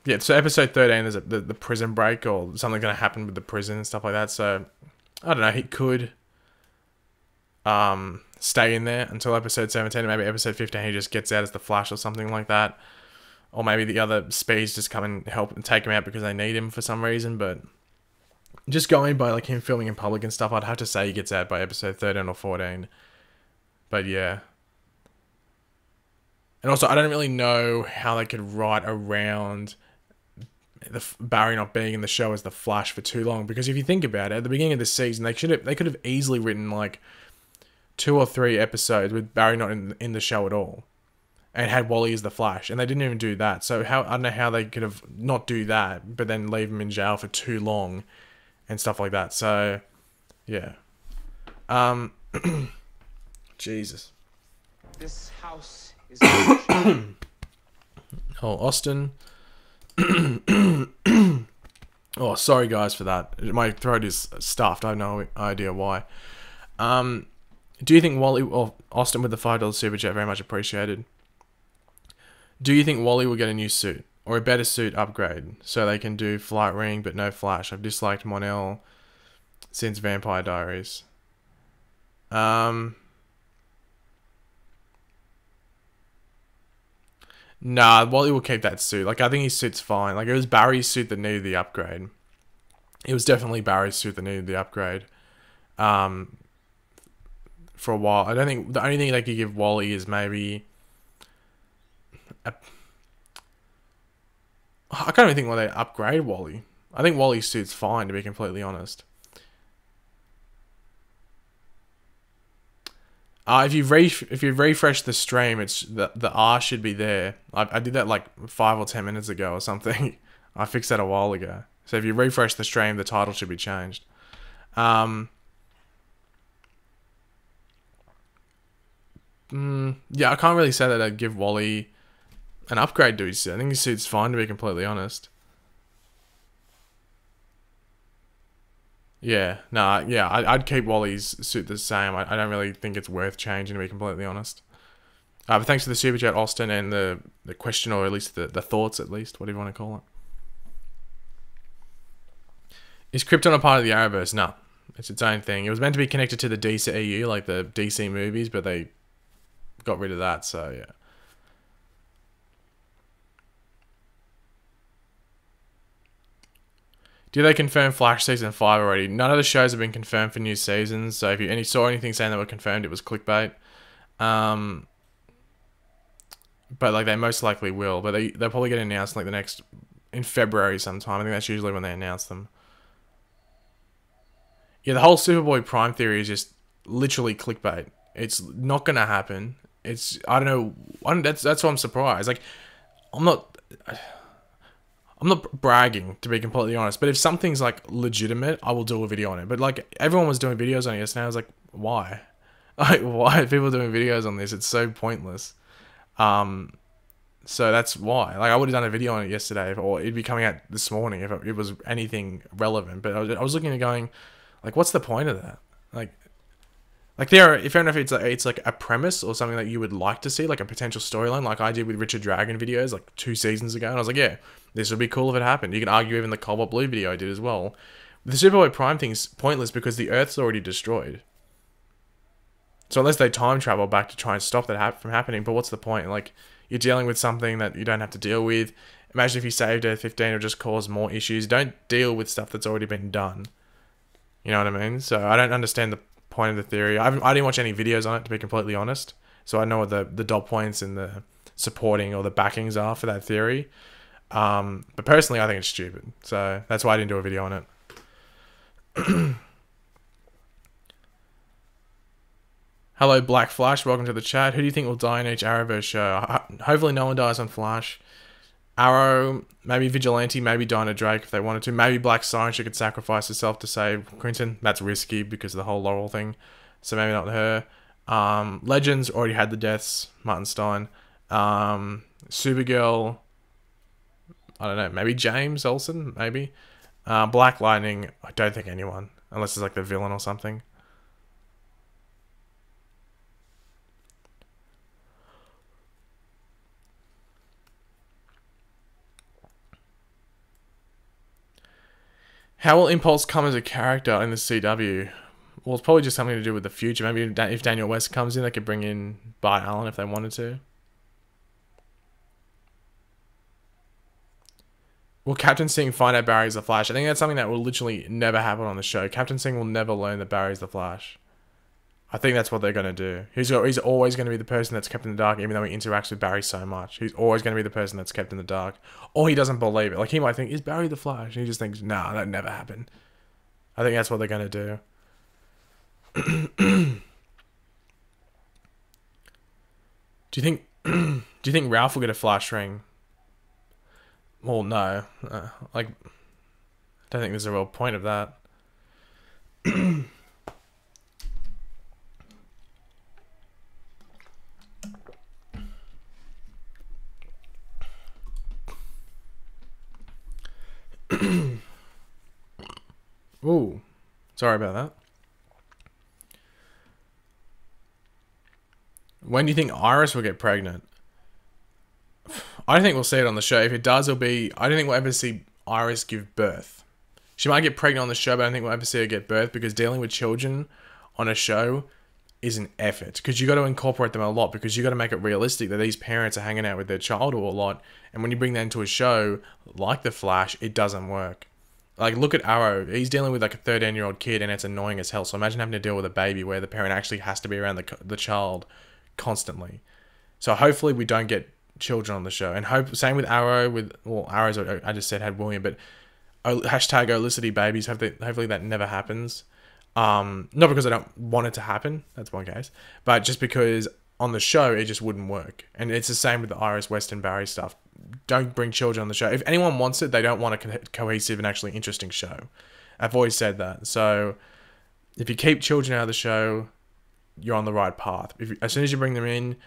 Yeah, so episode 13 is the prison break, or something going to happen with the prison and stuff like that. So I don't know, he could stay in there until episode 17, and maybe episode 15 he just gets out as the Flash or something like that. Or maybe the other speeds just come and help and take him out because they need him for some reason. But just going by like him filming in public and stuff, I'd have to say he gets out by episode 13 or 14. But yeah. And also, I don't really know how they could write around Barry not being in the show as the Flash for too long. Because if you think about it, at the beginning of the season, they could have easily written like 2 or 3 episodes with Barry not in the show at all, and had Wally as the Flash, and they didn't even do that. So I don't know how they could have not do that, but then leave him in jail for too long, and stuff like that. So, yeah. Jesus. This house is Oh, Austin. Oh, sorry guys for that. My throat is stuffed. I have no idea why. Do you think Wally or Austin with the $5 super chat, very much appreciated. Do you think Wally will get a new suit or a better suit upgrade so they can do Flight Ring but no Flash? I've disliked Mon-El since Vampire Diaries. Nah, Wally will keep that suit. Like, I think his suit's fine. Like, it was Barry's suit that needed the upgrade. It was definitely Barry's suit that needed the upgrade. For a while. I don't think the only thing they could give Wally is maybe I can't even think why they upgrade Wally. I think Wally's suit's fine, to be completely honest. If you refresh the stream, it's the R should be there. I did that like 5 or 10 minutes ago or something. I fixed that a while ago. So if you refresh the stream, the title should be changed. Yeah, I can't really say that I'd give Wally an upgrade to his suit. I think his suit's fine, to be completely honest. Yeah, nah, yeah, I'd keep Wally's suit the same. I don't really think it's worth changing, to be completely honest. But thanks for the super chat, Austin, and the question, or at least the thoughts, at least, whatever you want to call it. Is Krypton a part of the Arrowverse? No, it's its own thing. It was meant to be connected to the DCEU, like the DC movies, but they got rid of that, so yeah. Do they confirm Flash Season 5 already? None of the shows have been confirmed for new seasons, so if you saw anything saying they were confirmed, it was clickbait. But like, they most likely will, but they'll probably get announced like in February sometime. I think that's usually when they announce them. Yeah, the whole Superboy Prime theory is just literally clickbait. It's not gonna happen. I don't know. That's why I'm surprised. Like, I'm not bragging, to be completely honest, but if something's like legitimate, I will do a video on it. But like, everyone was doing videos on it yesterday. I was like, why? Like, why are people doing videos on this? It's so pointless. So that's why. Like, I would have done a video on it yesterday, or it'd be coming out this morning if it was anything relevant. But I was looking at going, like, what's the point of that? Like there, if I don't know if it's like a premise or something that you would like to see, like a potential storyline, like I did with Richard Dragon videos like 2 seasons ago, and I was like, yeah, this would be cool if it happened. You can argue even the Cobalt Blue video I did as well. The Superboy Prime thing's pointless because the Earth's already destroyed. So unless they time travel back to try and stop that from happening, but what's the point? Like, you're dealing with something that you don't have to deal with. Imagine if you saved Earth 15, it would just cause more issues. Don't deal with stuff that's already been done. You know what I mean? So I don't understand the point of the theory. I didn't watch any videos on it, to be completely honest, so I know what the dot points and the supporting or the backings are for that theory, but personally I think it's stupid, so that's why I didn't do a video on it. Hello Black Flash, welcome to the chat. Who do you think will die in each Arrowverse show? Hopefully no one dies on Flash. Arrow, maybe Vigilante, maybe Dinah Drake if they wanted to. Maybe Black Siren, she could sacrifice herself to save Quentin. That's risky because of the whole Laurel thing. So maybe not her. Legends already had the deaths. Martin Stein. Supergirl, I don't know. Maybe James Olsen, maybe. Black Lightning, I don't think anyone. Unless it's like the villain or something. How will Impulse come as a character in the CW? Well, it's probably just something to do with the future. Maybe if Daniel West comes in, they could bring in Bart Allen if they wanted to. Will Captain Singh find out Barry's the Flash? I think that's something that will literally never happen on the show. Captain Singh will never learn that Barry's the Flash. I think that's what they're going to do. He's always going to be the person that's kept in the dark, even though he interacts with Barry so much. He's always going to be the person that's kept in the dark. Or he doesn't believe it. Like, he might think, is Barry the Flash? And he just thinks, nah, that never happened. I think that's what they're going to do. Do you think Ralph will get a Flash ring? Well, no. Like, I don't think there's a real point of that. Ooh, sorry about that. When do you think Iris will get pregnant? I don't think we'll see it on the show. If it does, it'll be... I don't think we'll ever see Iris give birth. She might get pregnant on the show, but I don't think we'll ever see her get birth, because dealing with children on a show is an effort. Because you got to incorporate them a lot, because you got to make it realistic that these parents are hanging out with their child a lot, and when you bring that into a show like The Flash, it doesn't work. Like, look at Arrow. He's dealing with like a 13-year-old kid, and it's annoying as hell. So imagine having to deal with a baby where the parent actually has to be around the child constantly. So hopefully we don't get children on the show. And same with Arrow. Arrow's, I just said, had William, but hashtag Olicity babies. Hopefully that never happens. Not because I don't want it to happen. That's one case. But just because on the show, it just wouldn't work. And it's the same with the Iris West and Barry stuff. Don't bring children on the show. If anyone wants it, they don't want a cohesive and actually interesting show. I've always said that. So if you keep children out of the show, you're on the right path. As soon as you bring them in,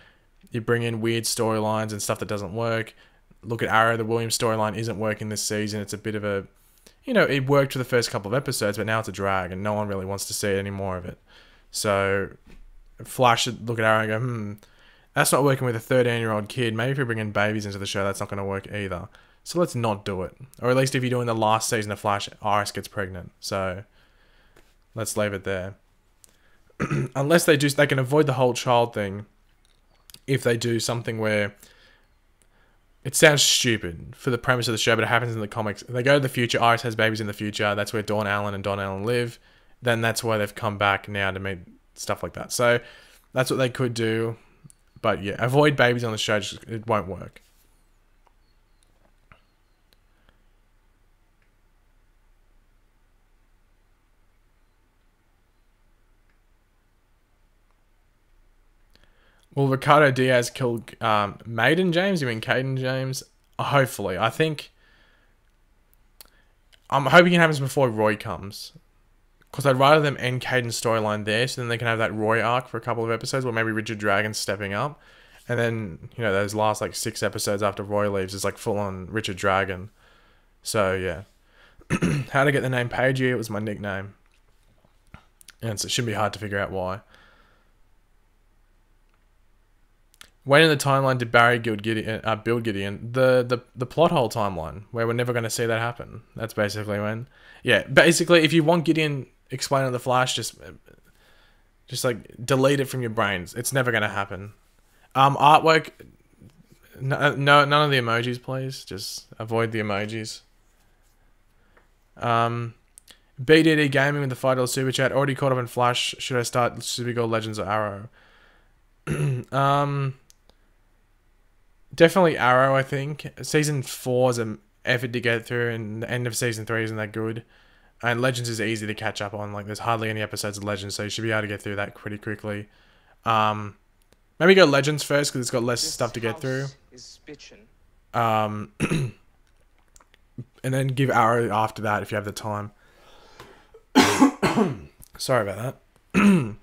you bring in weird storylines and stuff that doesn't work. Look at Arrow. The Williams storyline isn't working this season. It's a bit of a... it worked for the first couple of episodes, but now it's a drag, and no one really wants to see any more of it. So Flash should look at Arrow and go, that's not working with a 13-year-old kid. Maybe if we bring in babies into the show, that's not going to work either. So let's not do it. Or at least if you're doing the last season of Flash, Iris gets pregnant. So let's leave it there. Unless they can avoid the whole child thing if they do something where... It sounds stupid for the premise of the show, but it happens in the comics. They go to the future, Iris has babies in the future, that's where Dawn Allen and Dawn Allen live. Then that's why they've come back now to make stuff like that. So that's what they could do. But yeah, avoid babies on the show, it won't work. Will Ricardo Diaz kill Maiden James? You mean Caden James? Hopefully. I'm hoping it happens before Roy comes. Because I'd rather them end Caden's storyline there, so then they can have that Roy arc for a couple of episodes, or maybe Richard Dragon's stepping up. And then, those last 6 episodes after Roy leaves is full on Richard Dragon. So, yeah. How to get the name Pagey? It was my nickname. And so it shouldn't be hard to figure out why. When in the timeline did Barry build Gideon? The plot hole timeline, where we're never going to see that happen. That's basically when. Yeah, basically, if you want Gideon explaining the Flash, just delete it from your brains. It's never going to happen. Artwork, no, none of the emojis, please. Just avoid the emojis. BDD Gaming with the $5 super chat. Already caught up in Flash. Should I start Supergirl, Legends, or Arrow? Definitely Arrow, I think. Season 4 is an effort to get through, and the end of Season 3 isn't that good. And Legends is easy to catch up on. There's hardly any episodes of Legends, so you should be able to get through that pretty quickly. Maybe go Legends first, because it's got less stuff to get through. And then give Arrow after that, if you have the time. Sorry about that.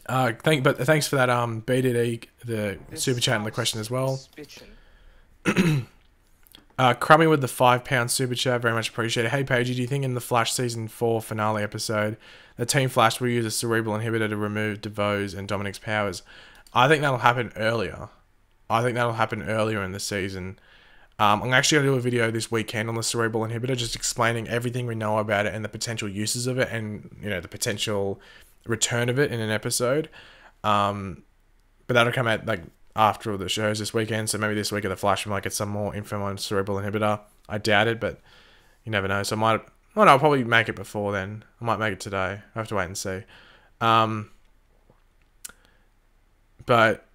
Thanks for that BDD, the super chat and the question as well. Crummy with the £5 super chat, very much appreciated. Hey Pagey, do you think in the Flash season 4 finale episode, the Team Flash will use a cerebral inhibitor to remove DeVoe's and Dominic's powers? I think that'll happen earlier. I think that'll happen earlier in the season. I'm actually going to do a video this weekend on the cerebral inhibitor, just explaining everything we know about it and the potential uses of it, and the potential return of it in an episode. But that'll come out like after all the shows this weekend, so maybe this week at the Flash we might get some more info on cerebral inhibitor. I doubt it, but you never know. So I'll probably make it before then. I might make it today. I have to wait and see. But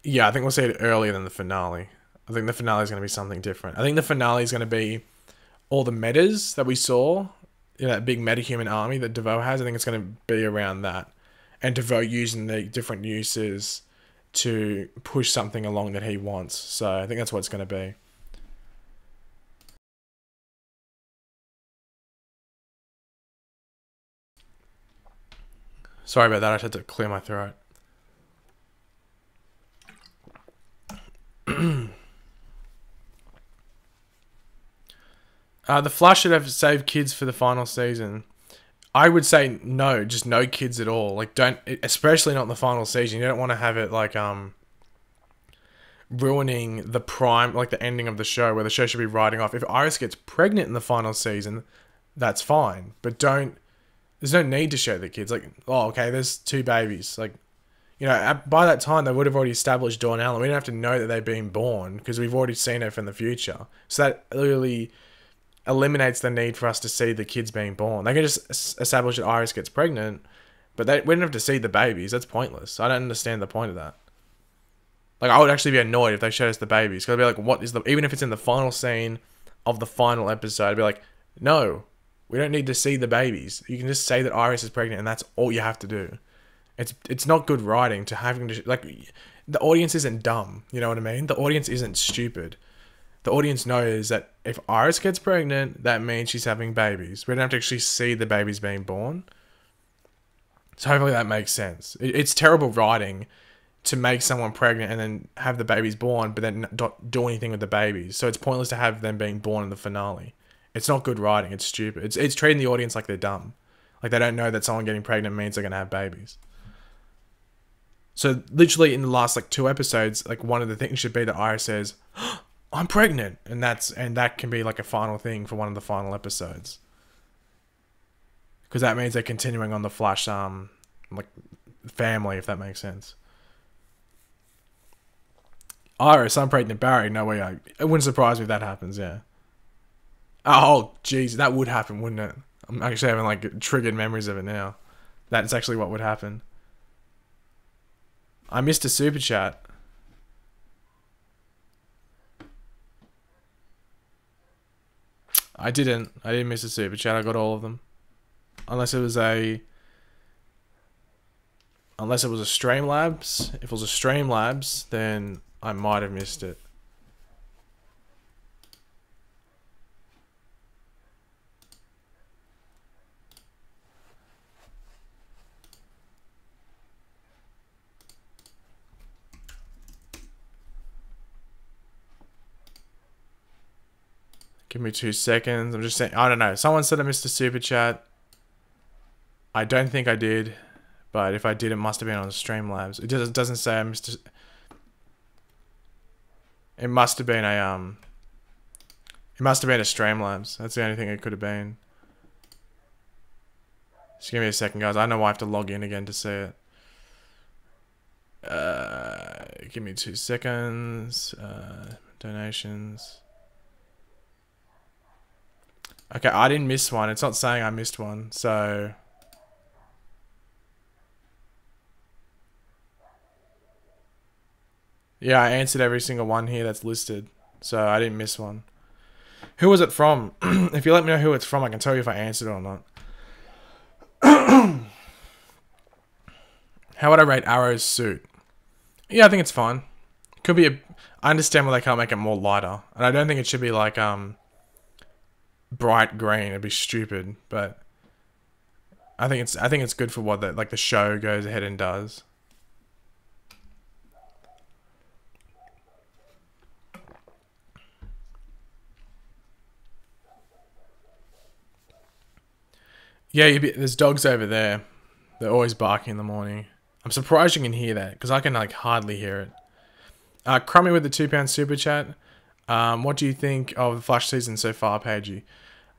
yeah, I think we'll see it earlier than the finale. I think the finale is going to be something different. I think the finale is going to be all the metas that we saw, that big metahuman army that DeVoe has. I think it's going to be around that, and DeVoe using the different uses to push something along that he wants. So I think that's what it's going to be. Sorry about that. I had to clear my throat. The Flash should have saved kids for the final season. I would say no, just no kids at all. Like, don't, especially not in the final season. You don't want to have it like ruining the prime, like the ending of the show, where the show should be riding off. If Iris gets pregnant in the final season, that's fine, but don't. There's no need to show the kids. Like, oh, okay, there's 2 babies. Like, by that time, they would have already established Dawn Allen. We don't have to know that they've been born because we've already seen her from the future. So that literally eliminates the need for us to see the kids being born. They can just establish that Iris gets pregnant, but we don't have to see the babies. That's pointless. I don't understand the point of that. Like, I would actually be annoyed if they showed us the babies. Because I'd be like, what is even if it's in the final scene of the final episode, I'd be like, no, we don't need to see the babies. You can just say that Iris is pregnant and that's all you have to do. It's not good writing to having to, like, the audience isn't dumb. You know what I mean? The audience isn't stupid. The audience knows that if Iris gets pregnant, that means she's having babies. We don't have to actually see the babies being born. So hopefully that makes sense. It's terrible writing to make someone pregnant and then have the babies born, but then not do anything with the babies. So it's pointless to have them being born in the finale. It's not good writing. It's stupid. It's treating the audience like they're dumb. Like they don't know that someone getting pregnant means they're going to have babies. So literally in the last like 2 episodes, like one of the things should be that Iris says, oh, I'm pregnant. And that can be like a final thing for one of the final episodes. Because that means they're continuing on the Flash, like family, if that makes sense. Iris, I'm pregnant. Barry, no way. It wouldn't surprise me if that happens, yeah. Oh, jeez, that would happen, wouldn't it? I'm actually having like triggered memories of it now. That's actually what would happen. I missed a super chat. I didn't miss a super chat. I got all of them. Unless it was a Streamlabs. If it was a Streamlabs, then I might have missed it. Give me 2 seconds. I'm just saying, I don't know. Someone said I missed a super chat. I don't think I did, but if I did, it must have been on Streamlabs. It doesn't say I missed. It must have been a It must have been a Streamlabs. That's the only thing it could have been. Just give me a second, guys. I know I have to log in again to see it. Give me 2 seconds. Donations. Okay, I didn't miss one. It's not saying I missed one, so... Yeah, I answered every single one here that's listed, so I didn't miss one. Who was it from? If you let me know who it's from, I can tell you if I answered it or not. How would I rate Arrow's suit? Yeah, I think it's fine. Could be I understand why they can't make it more lighter, and I don't think it should be like bright green. It'd be stupid, but I think it's good for what the show goes ahead and does. Yeah, there's dogs over there. They're always barking in the morning. I'm surprised you can hear that, because I can like hardly hear it. Crummy with the £2 super chat. What do you think of the Flash season so far, Pagey?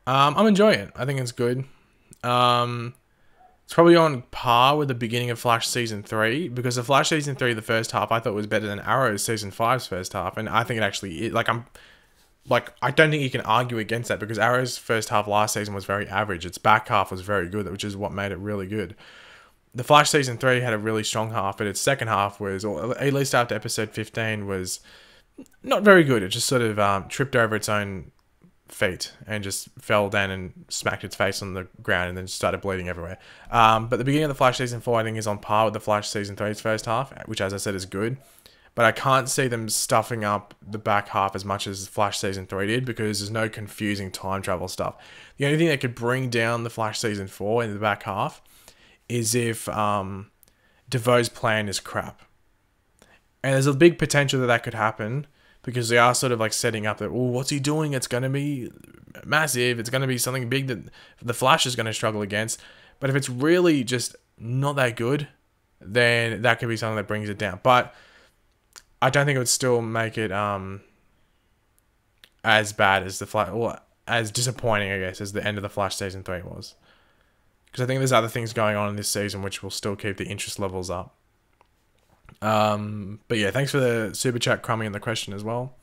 I'm enjoying it. I think it's good. It's probably on par with the beginning of Flash season 3, because the Flash season 3, the first half, I thought was better than Arrow's season 5's first half, and I think it actually is. I don't think you can argue against that, because Arrow's first half last season was very average. Its back half was very good, which is what made it really good. The Flash season 3 had a really strong half, but its second half was, or at least after episode 15, was not very good. It just sort of tripped over its own feet and just fell down and smacked its face on the ground and then started bleeding everywhere. But the beginning of the Flash season 4, I think, is on par with the Flash season 3's first half, which, as I said, is good. But I can't see them stuffing up the back half as much as Flash season 3 did, because there's no confusing time travel stuff. The only thing that could bring down the Flash season 4 in the back half is if DeVoe's plan is crap. And there's a big potential that that could happen, because they are sort of like setting up that, oh, what's he doing? It's going to be massive. It's going to be something big that the Flash is going to struggle against. But if it's really just not that good, then that could be something that brings it down. But I don't think it would still make it as bad as the Flash, or as disappointing, I guess, as the end of the Flash season 3 was. Because I think there's other things going on in this season which will still keep the interest levels up. But yeah, thanks for the super chat, Crummy, and the question as well.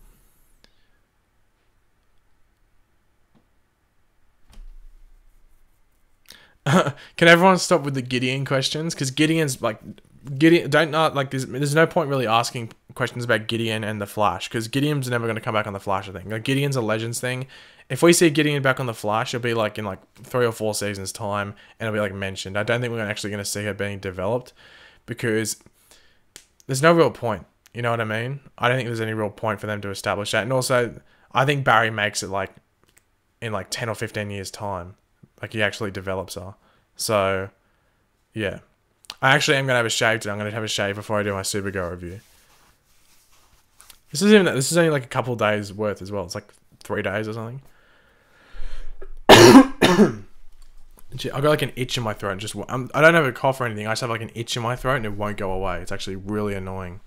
Can everyone stop with the Gideon questions? Because Gideon's like, there's no point really asking questions about Gideon and the Flash, because Gideon's never going to come back on the Flash, I think. Like, Gideon's a Legends thing. If we see Gideon back on the Flash, it'll be like in like 3 or 4 seasons time, and it'll be like mentioned. I don't think we're actually going to see her being developed, because there's no real point. You know what I mean? I don't think there's any real point for them to establish that. And also, I think Barry makes it like in like 10 or 15 years time. Like, he actually develops her. So, yeah. I actually am going to have a shave today. I'm going to have a shave before I do my Supergirl review. This is only like a couple days worth as well. It's like 3 days or something. I got like an itch in my throat. I don't have a cough or anything. I just have like an itch in my throat and it won't go away. It's actually really annoying.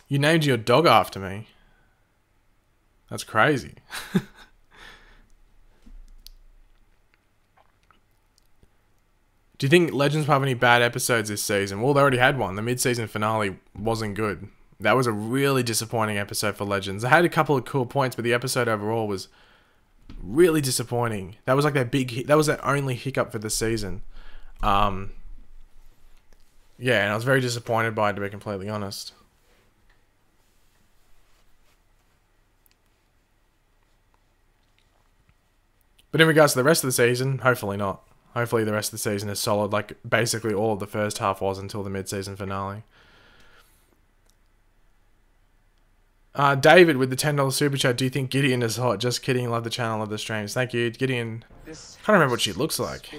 You named your dog after me. That's crazy. Do you think Legends will have any bad episodes this season? Well, they already had one. The mid-season finale wasn't good. That was a really disappointing episode for Legends. It had a couple of cool points, but the episode overall was really disappointing. That was like that was their only hiccup for the season. Yeah, and I was very disappointed by it, to be completely honest. But in regards to the rest of the season, hopefully not. Hopefully the rest of the season is solid, like basically all of the first half was until the mid-season finale. David with the $10 super chat. Do you think Gideon is hot? Just kidding. Love the channel. Love the streams. Thank you, Gideon. I can't remember what she looks like.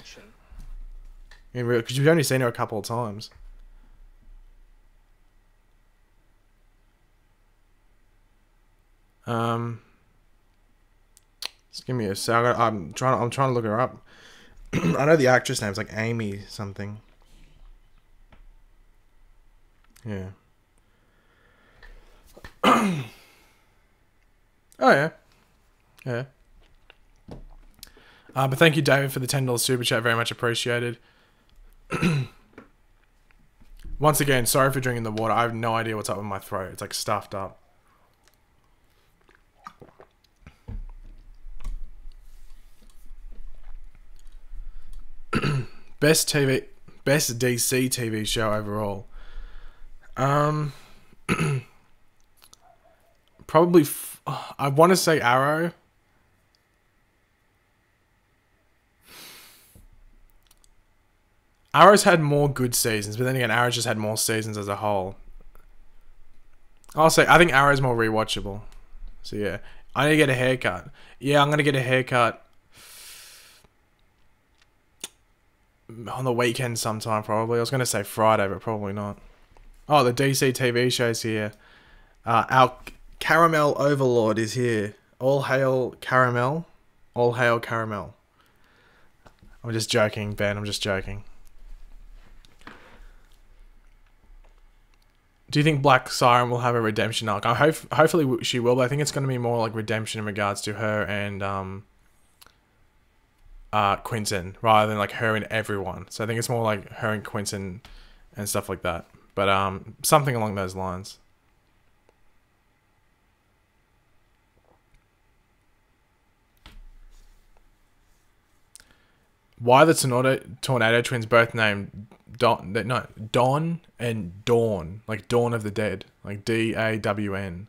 In real, because you've only seen her a couple of times. Just give me a sec. I'm trying to look her up. I know the actress name's like Amy something. Yeah. Oh yeah. Yeah. But thank you, David, for the $10 super chat. Very much appreciated. Once again, sorry for drinking the water. I have no idea what's up with my throat. It's like stuffed up. Best DC TV show overall. Probably, I want to say Arrow. Arrow's had more good seasons, but then again, Arrow's just had more seasons as a whole. I think Arrow's more rewatchable. So yeah, I need to get a haircut. Yeah, I'm gonna get a haircut on the weekend sometime, probably. I was going to say Friday, but probably not. Oh, the DCTV show's here. Our Caramel Overlord is here. All hail Caramel. All hail Caramel. I'm just joking, Ben. I'm just joking. Do you think Black Siren will have a redemption arc? Hopefully she will, but I think it's going to be more like redemption in regards to her and Quentin, rather than like her and everyone. So I think it's more like her and Quentin and stuff like that. But something along those lines. Why the tornado twins both named Don and Dawn, like Dawn of the Dead, like DAWN.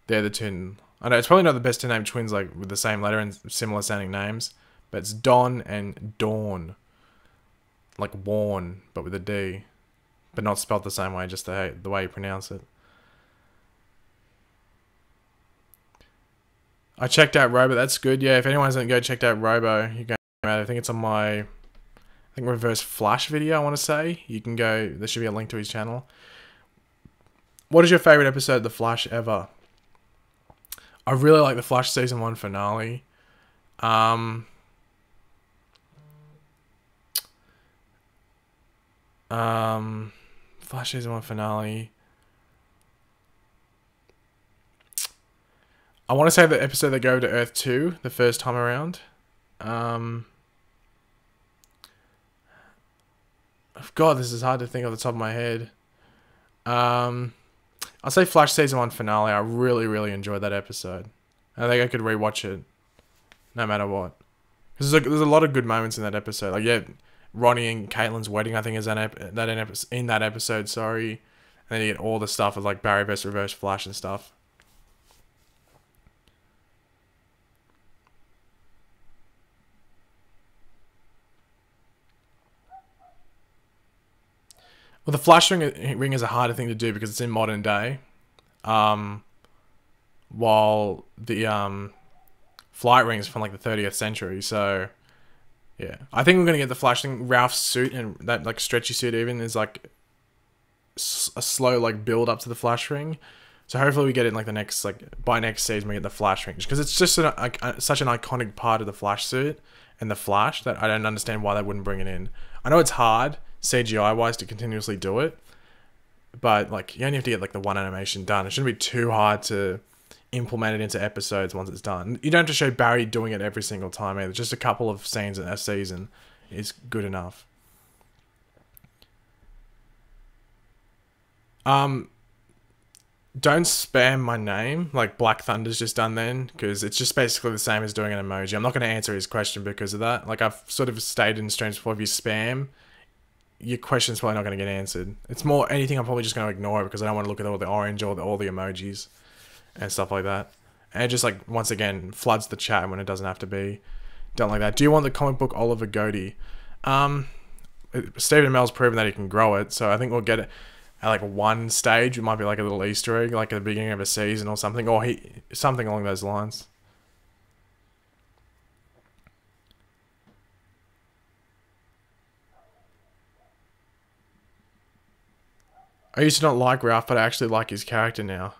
They're the twin. I know it's probably not the best to name twins like with the same letter and similar sounding names, but it's Don and Dawn, like Warn, but with a D, but not spelled the same way, just the way you pronounce it. I checked out Robo. That's good. Yeah, if anyone hasn't go checked out Robo, you go out. I think it's on my, Reverse Flash video. I want to say you can go. There should be a link to his channel. What is your favorite episode of The Flash ever? I really like the Flash season 1 finale. Flash season 1 finale. I want to say the episode they go to Earth 2 the first time around. God, this is hard to think off the top of my head. I'll say Flash season 1 finale. I really, really enjoyed that episode. I think I could rewatch it, no matter what. There's a lot of good moments in that episode. Like yeah, Ronnie and Caitlin's wedding, I think, is in that episode. Sorry, and then you get all the stuff with like Barry vs Reverse Flash and stuff. Well, the Flash ring is a harder thing to do because it's in modern day. While the flight ring is from like the 30th century. So, yeah. I think we're going to get the Flash thing. Ralph's suit and that like stretchy suit even is like a slow like build up to the Flash ring. So hopefully we get it in like the next, like by next season we get the Flash ring. Because it's just such an iconic part of the Flash suit and the Flash that I don't understand why they wouldn't bring it in. I know it's hard CGI wise to continuously do it, but like you only have to get like the one animation done. It shouldn't be too hard to implement it into episodes once it's done. You don't have to show Barry doing it every single time either. Just a couple of scenes in a season is good enough. Don't spam my name like Black Thunder's just done then, because it's just basically the same as doing an emoji. I'm not going to answer his question because of that. Like I've sort of stated in streams before, if you spam, your question's probably not going to get answered. It's more anything I'm probably just going to ignore because I don't want to look at all the orange or all the emojis and stuff like that. And it just like, once again, floods the chat when it doesn't have to be done like that. Do you want the comic book Oliver Goatee? Stephen Amell's proven that he can grow it, so I think we'll get it at like one stage. It might be like a little Easter egg, like at the beginning of a season or something, or something along those lines. I used to not like Ralph, but I actually like his character now.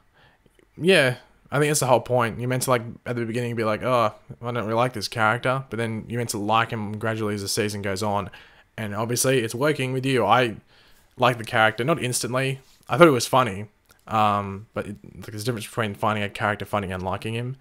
Yeah, I think that's the whole point. You're meant to like, at the beginning, be like, oh, I don't really like this character. But then you're meant to like him gradually as the season goes on. And obviously, it's working with you. I like the character, not instantly. I thought it was funny. But there's a difference between finding a character funny and liking him.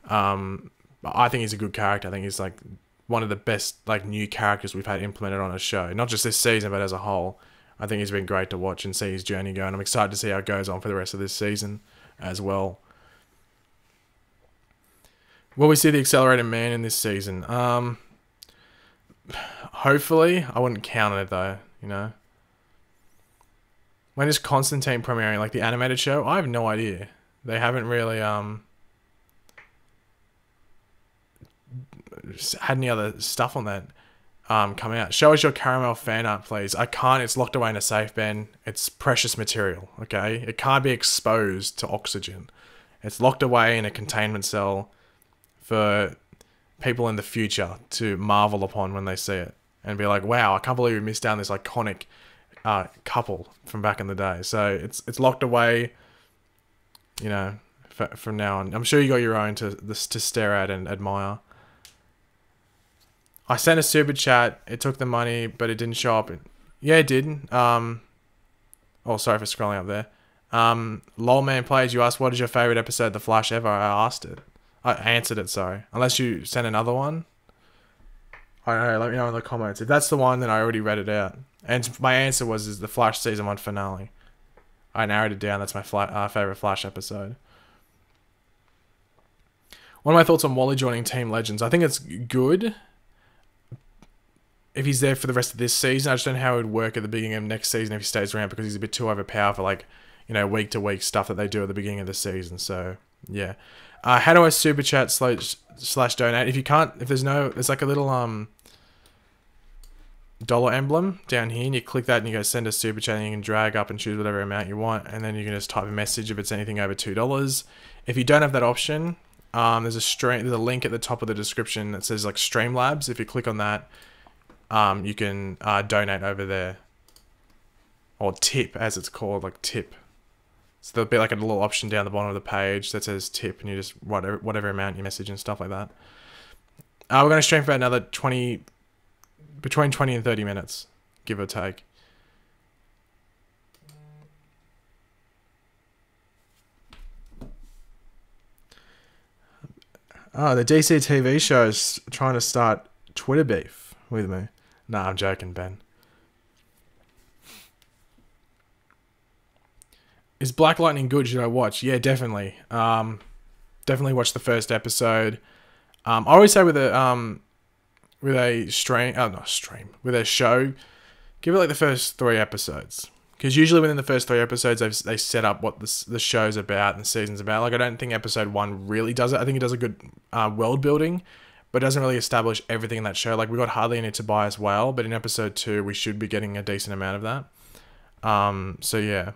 But I think he's a good character. I think he's like one of the best like new characters we've had implemented on a show. Not just this season, but as a whole. I think he's been great to watch and see his journey go, and I'm excited to see how it goes on for the rest of this season as well. Will we see the Accelerated Man in this season? Hopefully. I wouldn't count on it though, you know. When is Constantine premiering, like the animated show? I have no idea. They haven't really had any other stuff on that come out. Show us your caramel fan art, please. I can't. It's locked away in a safe, Ben. It's precious material, okay? It can't be exposed to oxygen. It's locked away in a containment cell for people in the future to marvel upon when they see it and be like, wow, I can't believe we missed out on this iconic couple from back in the day. So it's locked away, you know, from now on. I'm sure you got your own to stare at and admire. I sent a super chat. It took the money, but it didn't show up. Yeah, it did. Oh, sorry for scrolling up there. Lol man plays. You asked what is your favorite episode of The Flash ever? I asked it. I answered it. Sorry. Unless you sent another one. I don't know. Let me know in the comments. If that's the one, then I already read it out. And my answer is the Flash season 1 finale. I narrowed it down. That's my favorite Flash episode. One of my thoughts on Wally joining Team Legends. I think it's good if he's there for the rest of this season. I just don't know how it would work at the beginning of next season if he stays around, because he's a bit too overpowered for, like, you know, week to week stuff that they do at the beginning of the season. So yeah. How do I super chat slash donate? If you can't, if there's like a little dollar emblem down here, and you click that and you go send a super chat, and you can drag up and choose whatever amount you want, and then you can just type a message if it's anything over $2. If you don't have that option, there's a link at the top of the description that says like Streamlabs. If you click on that, you can donate over there, or tip as it's called, like tip. So there'll be like a little option down the bottom of the page that says tip, and you just whatever amount you message and stuff like that. We're going to stream for another between 20 and 30 minutes, give or take. The DCTV show's trying to start Twitter beef with me. Nah, I'm joking, Ben. Is Black Lightning good? Should I watch? Yeah, definitely. Definitely watch the first episode. I always say with a show, give it like the first 3 episodes, because usually within the first 3 episodes they set up what the show's about and the season's about. Like, I don't think episode 1 really does it. I think it does a good world building, but it doesn't really establish everything in that show. Like, we got hardly any to buy as well, but in episode 2 we should be getting a decent amount of that. So yeah.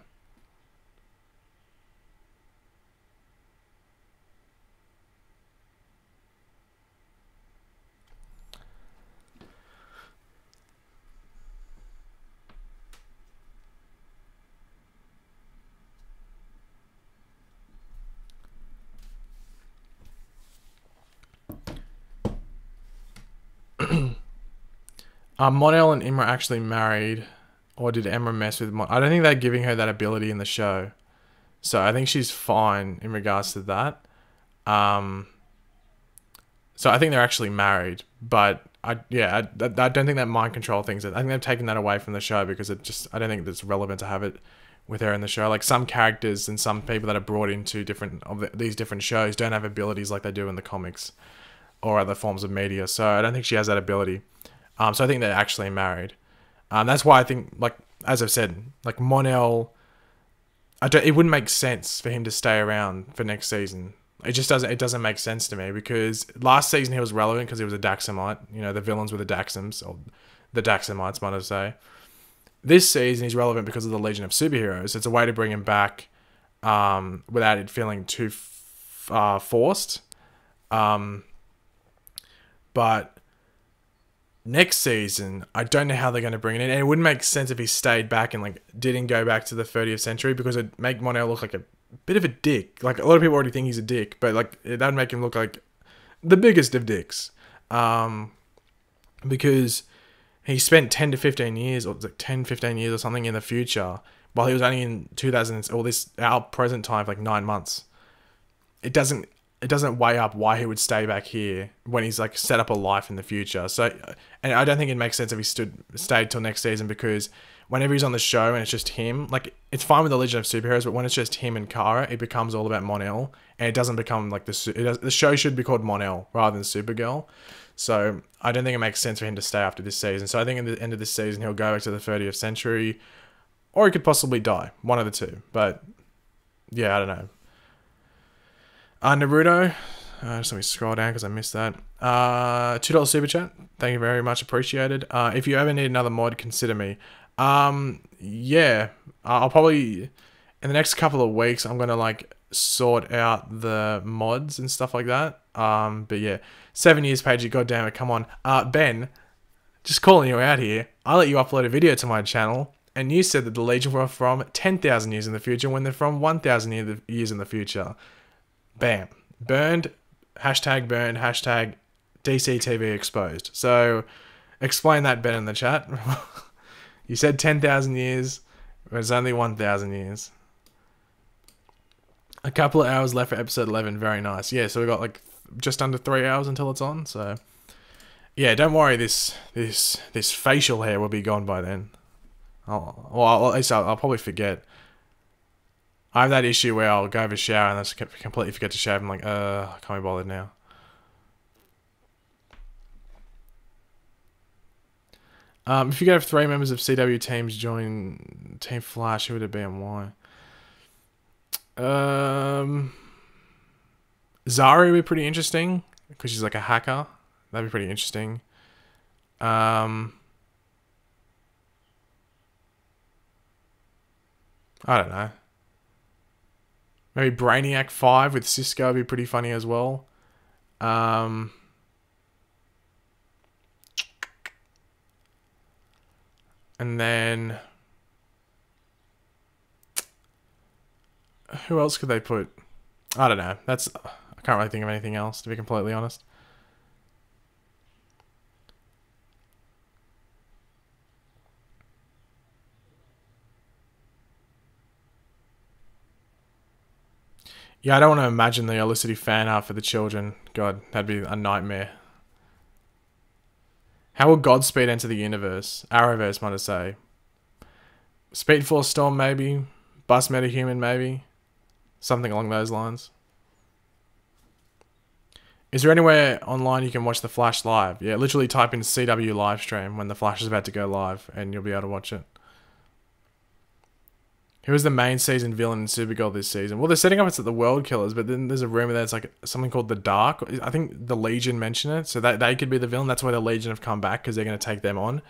Monel and Imra actually married, or did Emra mess with Mon? I don't think they're giving her that ability in the show, so I think she's fine in regards to that. So I think they're actually married, but I don't think that mind control things. I think they've taken that away from the show because I don't think it's relevant to have it with her in the show. Like, some characters and some people that are brought into these different shows don't have abilities like they do in the comics or other forms of media. So I don't think she has that ability. So I think they're actually married. That's why I think, like, as I've said, like, Monel, it wouldn't make sense for him to stay around for next season. It just doesn't. It doesn't make sense to me, because last season he was relevant because he was a Daxamite. You know, the villains were the Daxams, or the Daxamites, might I say. This season he's relevant because of the Legion of Superheroes. It's a way to bring him back without it feeling too forced. But next season, I don't know how they're going to bring it in. And it wouldn't make sense if he stayed back and, like, didn't go back to the 30th century, because it'd make Monel look like a bit of a dick. Like, a lot of people already think he's a dick, but, like, that'd make him look like the biggest of dicks. Because he spent 10 to 15 years, or like 10, 15 years or something in the future, while he was only in our present time for like 9 months. It doesn't weigh up why he would stay back here when he's, like, set up a life in the future. So, and I don't think it makes sense if he stayed till next season, because whenever he's on the show and it's just him, like, it's fine with the Legion of Superheroes, but when it's just him and Kara, it becomes all about Mon-El, and it doesn't become like the show should be called Mon-El rather than Supergirl. So I don't think it makes sense for him to stay after this season. So I think at the end of this season he'll go back to the 30th century, or he could possibly die, one of the two. But yeah, I don't know. Naruto, just let me scroll down because I missed that. $2 super chat, thank you very much, appreciated. If you ever need another mod, consider me. Yeah, I'll probably, in the next couple of weeks, I'm gonna, like, sort out the mods and stuff like that. But yeah, 7 years, Pagey, god damn it, come on. Ben, just calling you out here. I let you upload a video to my channel, and you said that the Legion were from 10,000 years in the future when they're from 1,000 years in the future. Bam. Burned. Hashtag burned. Hashtag DCTV exposed. So explain that, Ben, in the chat. You said 10,000 years. But it's only 1,000 years. A couple of hours left for episode 11. Very nice. Yeah, so we got like just under 3 hours until it's on. So yeah, don't worry. This facial hair will be gone by then. At least I'll probably forget. I have that issue where I'll go have a shower and I just completely forget to shave. I'm like, I can't be bothered now. If you could have 3 members of CW teams join Team Flash, who would it be and why? Zari would be pretty interesting because she's like a hacker. That'd be pretty interesting. I don't know. Maybe Brainiac 5 with Cisco would be pretty funny as well. And then who else could they put? I don't know. I can't really think of anything else, to be completely honest. Yeah, I don't want to imagine the Olicity fan art for the children. God, that'd be a nightmare. How will Godspeed enter the universe? Arrowverse, might I say. Speed Force Storm, maybe. Bus Metahuman, maybe. Something along those lines. Is there anywhere online you can watch The Flash live? Yeah, literally type in CW livestream when The Flash is about to go live and you'll be able to watch it. Who is the main season villain in Supergirl this season? Well, they're setting up it's the World Killers, but then there's a rumor that it's like something called the Dark. I think the Legion mentioned it, so that they could be the villain. That's why the Legion have come back, because they're going to take them on.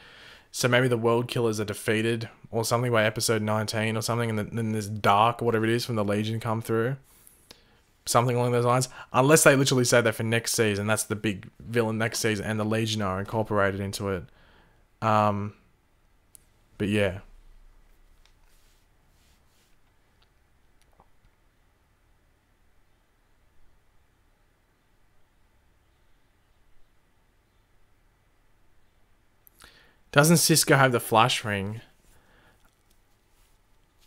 So maybe the World Killers are defeated or something by episode 19 or something, and then this Dark or whatever it is from the Legion come through. Something along those lines. Unless they literally say that for next season, that's the big villain next season, and the Legion are incorporated into it. But yeah. Doesn't Cisco have the flash ring?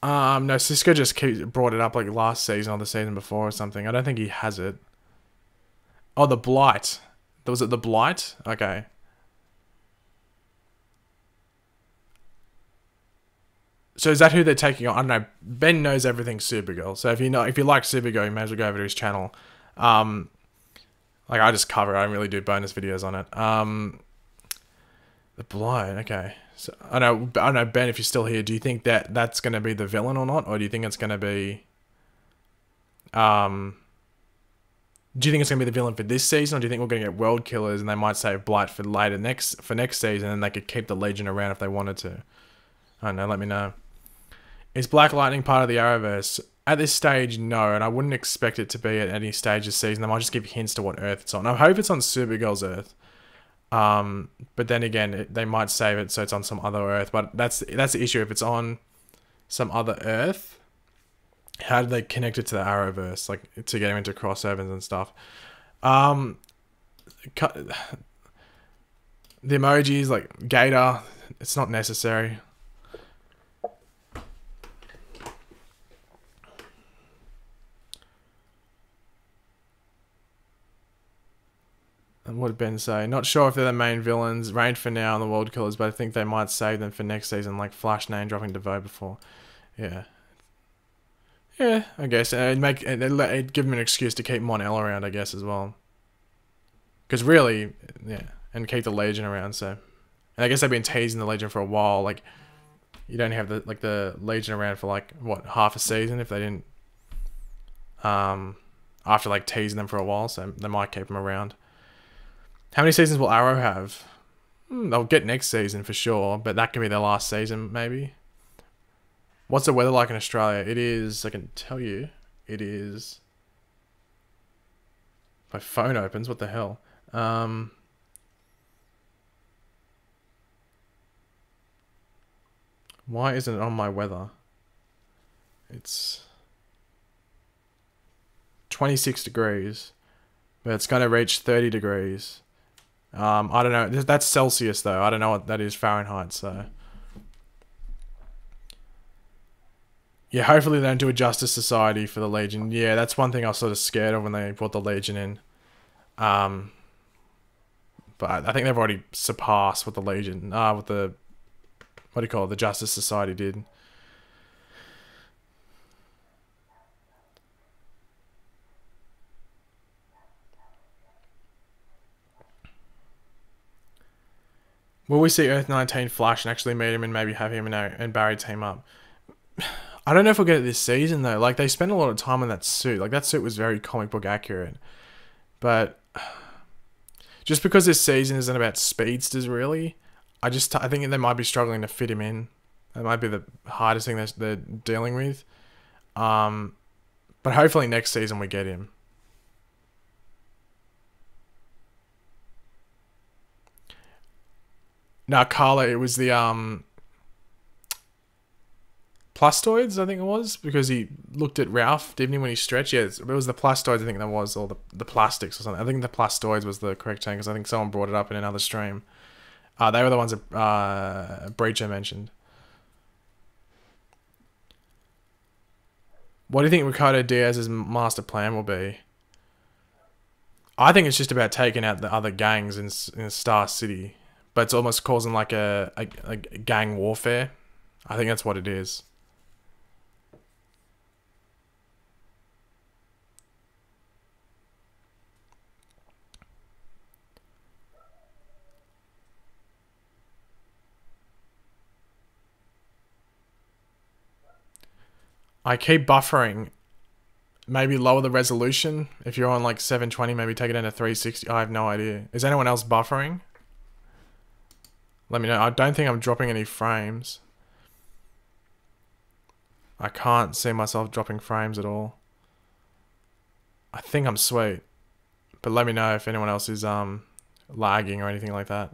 No, Cisco just brought it up like last season or the season before or something. I don't think he has it. Oh, the Blight. Was it the Blight? Okay. So is that who they're taking on? I don't know. Ben knows everything Supergirl. So if you like Supergirl, you may as well go over to his channel. Like I just cover it. I don't really do bonus videos on it. The Blight, okay. So I don't know, Ben, if you're still here, do you think that that's going to be the villain or not? Or do you think it's going to be... do you think it's going to be the villain for this season? Or do you think we're going to get World Killers and they might save Blight for next season and they could keep the Legion around if they wanted to? I don't know, let me know. Is Black Lightning part of the Arrowverse? At this stage, no, and I wouldn't expect it to be at any stage this season. They might just give hints to what Earth it's on. I hope it's on Supergirl's Earth. But then again, they might save it so it's on some other Earth. But that's the issue. If it's on some other Earth, how do they connect it to the Arrowverse, like to get them into crossovers and stuff? The emojis like Gator, it's not necessary. And what did Ben say? Not sure if they're the main villains. Reigned for now on the World Killers, but I think they might save them for next season, like Flash name dropping DeVoe before. Yeah. Yeah, I guess. It'd give them an excuse to keep Mon-El around, I guess, as well. Because really, yeah, and keep the Legion around, so. And I guess they've been teasing the Legion for a while. Like, you don't have the Legion around for like, what, half a season if they didn't... after like teasing them for a while, so they might keep them around. How many seasons will Arrow have? They'll get next season for sure, but that could be their last season, maybe. What's the weather like in Australia? It is, I can tell you, it is... My phone opens, what the hell? Why isn't it on my weather? It's... 26 degrees. But it's going to reach 30 degrees. I don't know. That's Celsius, though. I don't know what that is Fahrenheit, so... Yeah, hopefully they don't do a Justice Society for the Legion. Yeah, that's one thing I was sort of scared of when they brought the Legion in. But I think they've already surpassed what the Legion... what the... What do you call it? The Justice Society did. Will we see Earth 19 Flash and actually meet him and maybe have him and Barry team up? I don't know if we'll get it this season, though. Like, they spent a lot of time on that suit. Like, that suit was very comic book accurate. But just because this season isn't about speedsters, really, I think they might be struggling to fit him in. That might be the hardest thing they're dealing with. But hopefully next season we get him. No, Carla, it was the plastoids, I think it was, because he looked at Ralph, didn't he, when he stretched? Yeah, it was the plastoids, I think that was, or the plastics or something. I think the plastoids was the correct term, because I think someone brought it up in another stream. They were the ones that Breacher mentioned. What do you think Ricardo Diaz's master plan will be? I think it's just about taking out the other gangs in Star City. But it's almost causing like a gang warfare. I think that's what it is. I keep buffering. Maybe lower the resolution. If you're on like 720, maybe take it down to 360. I have no idea. Is anyone else buffering? Let me know. I don't think I'm dropping any frames. I can't see myself dropping frames at all. I think I'm sweet. But let me know if anyone else is lagging or anything like that.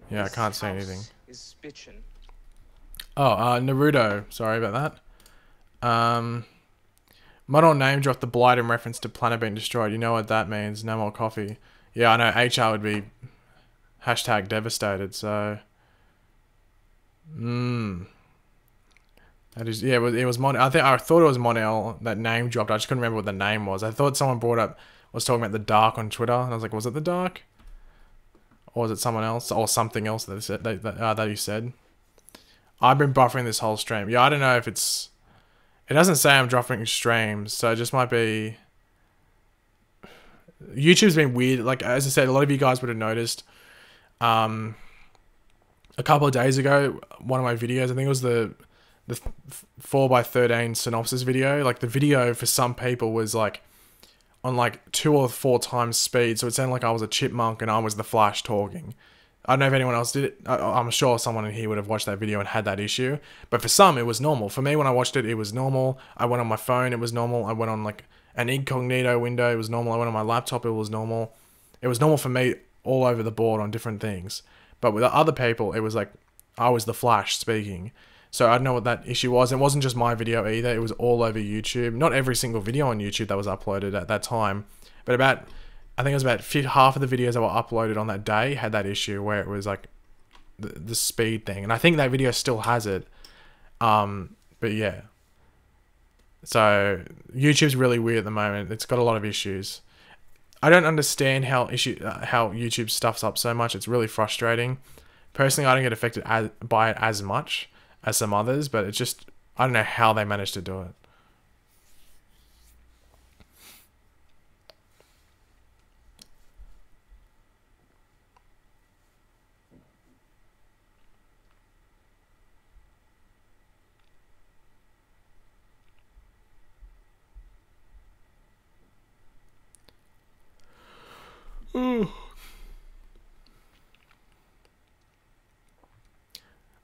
Yeah, I can't see anything. Oh, Naruto. Sorry about that. Model name dropped the blight in reference to planet being destroyed. You know what that means. No more coffee. Yeah, I know. HR would be hashtag devastated, so... That is... Yeah, it was Mon... I thought it was Monel that name dropped. I just couldn't remember what the name was. I thought someone was talking about the Dark on Twitter, and I was like, was it the Dark? Or was it someone else? Or something else that he said? I've been buffering this whole stream. Yeah, I don't know if it's... It doesn't say I'm dropping streams, so it just might be... YouTube's been weird. Like, as I said, a lot of you guys would have noticed. A couple of days ago, one of my videos, I think it was the 4x13 synopsis video. Like, the video for some people was like on like 2 or 4 times speed, so it sounded like I was a chipmunk and I was the Flash talking. I don't know if anyone else did it. I'm sure someone in here would have watched that video and had that issue. But for some, it was normal. For me, when I watched it, it was normal. I went on my phone, it was normal. I went on like an incognito window, it was normal. I went on my laptop, it was normal. It was normal for me all over the board on different things. But with other people, it was like I was the Flash speaking. So I don't know what that issue was. It wasn't just my video either. It was all over YouTube. Not every single video on YouTube that was uploaded at that time. But I think it was about half of the videos that were uploaded on that day had that issue where it was like the speed thing. And I think that video still has it. But yeah. So YouTube's really weird at the moment. It's got a lot of issues. I don't understand how YouTube stuffs up so much. It's really frustrating. Personally, I don't get affected by it as much as some others, but it's just, I don't know how they managed to do it.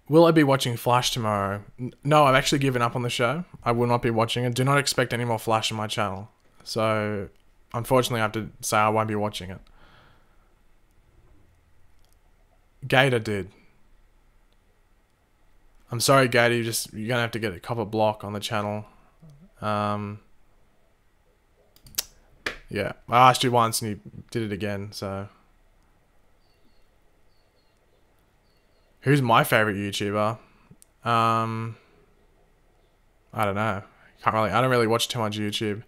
Will I be watching Flash tomorrow? No, I've actually given up on the show. I will not be watching it. Do not expect any more Flash on my channel. So, unfortunately, I have to say I won't be watching it. Gator did. I'm sorry, Gator. You're gonna have to get a copper block on the channel. Yeah, I asked you once and you did it again. So, who's my favorite YouTuber? I don't know. I don't really watch too much YouTube.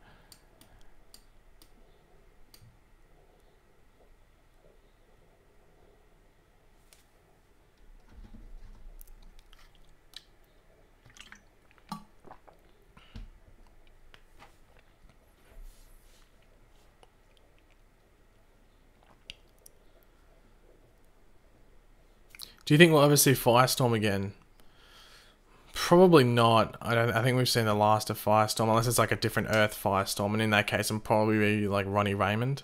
Do you think we'll ever see Firestorm again? Probably not. I think we've seen the last of Firestorm, unless it's like a different Earth Firestorm, and in that case, I'm probably be like Ronnie Raymond.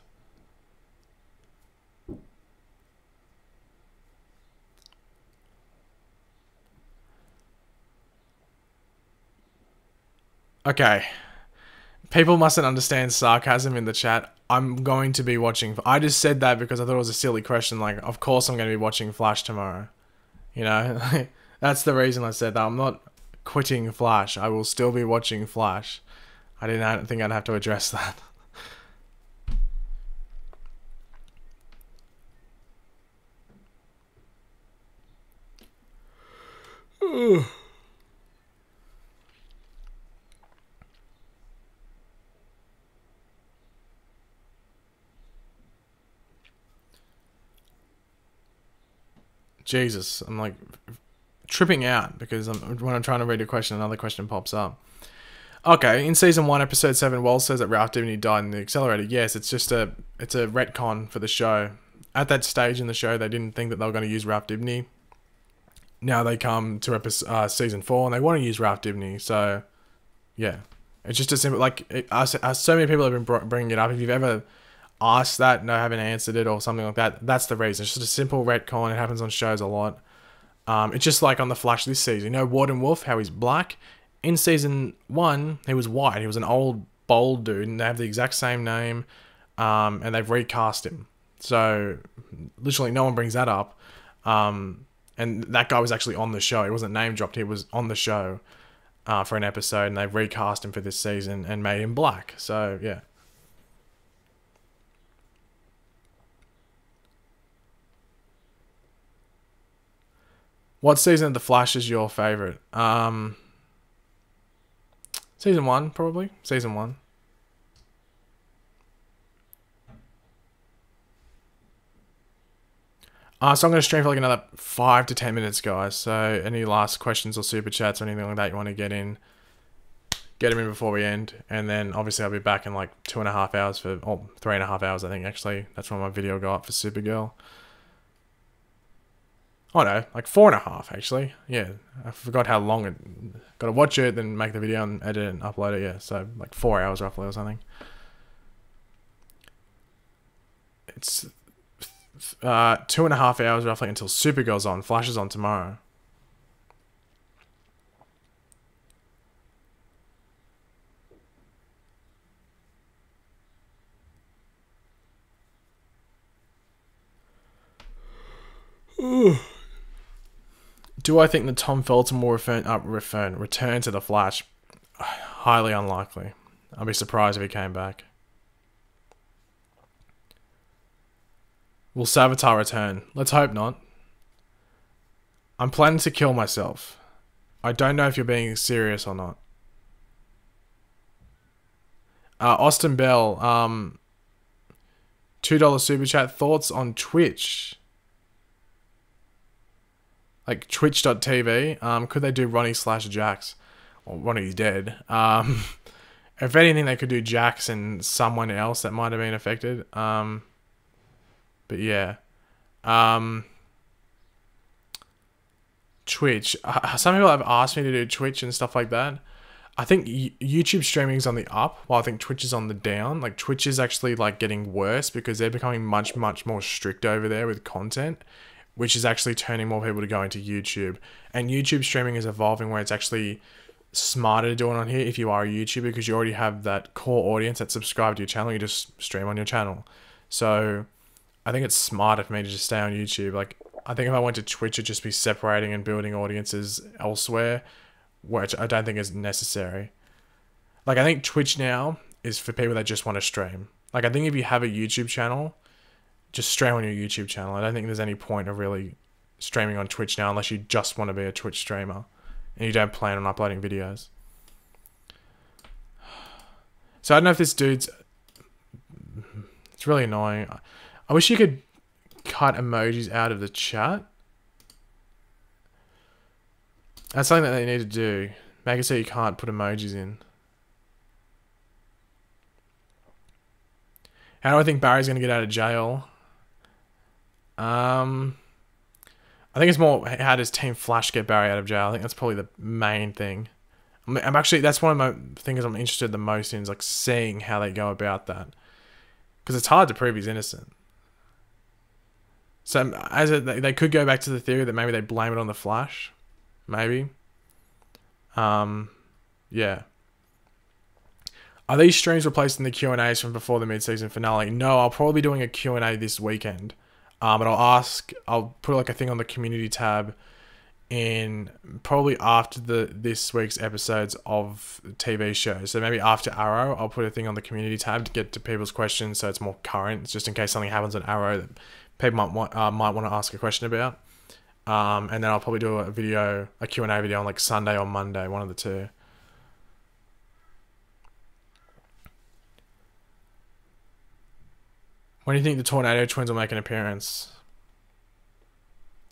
Okay. People mustn't understand sarcasm in the chat. I'm going to be watching... I just said that because I thought it was a silly question. Like, of course I'm going to be watching Flash tomorrow. You know? That's the reason I said that. I'm not quitting Flash. I will still be watching Flash. I didn't think I'd have to address that. Jesus, I'm like tripping out because when I'm trying to read a question, another question pops up. Okay, in season 1, episode 7, Wells says that Ralph Dibny died in the accelerator. Yes, it's a retcon for the show. At that stage in the show, they didn't think that they were going to use Ralph Dibny. Now they come to season 4 and they want to use Ralph Dibny. So, yeah, it's just a simple like. So many people have been bringing it up. If you've ever asked that, no, haven't answered it or something like that, that's the reason. It's just a simple retcon. It happens on shows a lot. It's just like on The Flash this season. You know, Warden Wolf, how he's black. In season 1, he was white. He was an old, bold dude, and they have the exact same name, and they've recast him. So, literally, no one brings that up. And that guy was actually on the show. He wasn't name dropped. He was on the show for an episode, and they've recast him for this season and made him black. So, yeah. What season of The Flash is your favorite? Season 1, probably. Season 1. So I'm going to stream for like another 5 to 10 minutes, guys. So any last questions or super chats or anything like that you want to get them in before we end. And then obviously I'll be back in like 2.5 hours or 3.5 hours, I think, actually. That's when my video go up for Supergirl. Oh no, like 4.5 actually. Yeah, I forgot how long it. Got to watch it, then make the video and edit it and upload it. Yeah, so like 4 hours roughly or something. It's 2.5 hours roughly until Supergirl's on. Flash is on tomorrow. Do I think that Tom Felton will return to the Flash? Highly unlikely. I'd be surprised if he came back. Will Savitar return? Let's hope not. I'm planning to kill myself. I don't know if you're being serious or not. Austin Bell, $2 super chat. Thoughts on Twitch? Like twitch.tv. Could they do Ronnie/Jax? Well, Ronnie's dead. If anything, they could do Jax and someone else that might have been affected. But yeah. Twitch. Some people have asked me to do Twitch and stuff like that. I think YouTube streaming is on the up, while I think Twitch is on the down. Like, Twitch is actually, like, getting worse because they're becoming much, much more strict over there with content, which is actually turning more people to go into YouTube. And YouTube streaming is evolving where it's actually smarter to do it on here if you are a YouTuber, because you already have that core audience that subscribe to your channel. You just stream on your channel. So I think it's smarter for me to just stay on YouTube. Like, I think if I went to Twitch, it'd just be separating and building audiences elsewhere, which I don't think is necessary. Like, I think Twitch now is for people that just want to stream. Like, I think if you have a YouTube channel, just stream on your YouTube channel. I don't think there's any point of really streaming on Twitch now unless you just want to be a Twitch streamer and you don't plan on uploading videos. So I don't know if this dude's... It's really annoying. I wish you could cut emojis out of the chat. That's something that they need to do. Make it so you can't put emojis in. How do I think Barry's going to get out of jail? I think it's more, how does Team Flash get Barry out of jail? I think that's probably the main thing. I'm actually, that's one of my things I'm interested the most in, is like seeing how they go about that. Because it's hard to prove he's innocent. So they could go back to the theory that maybe they blame it on the Flash. Maybe. Yeah. Are these streams replacing the Q&As from before the mid-season finale? No, I'll probably be doing a Q&A this weekend. But I'll put like a thing on the community tab in probably after this week's episodes of TV shows. So maybe after Arrow, I'll put a thing on the community tab to get to people's questions so it's more current. It's just in case something happens on Arrow that people might want to ask a question about. And then I'll probably do a Q&A video on like Sunday or Monday, one of the two. When do you think the Tornado Twins will make an appearance?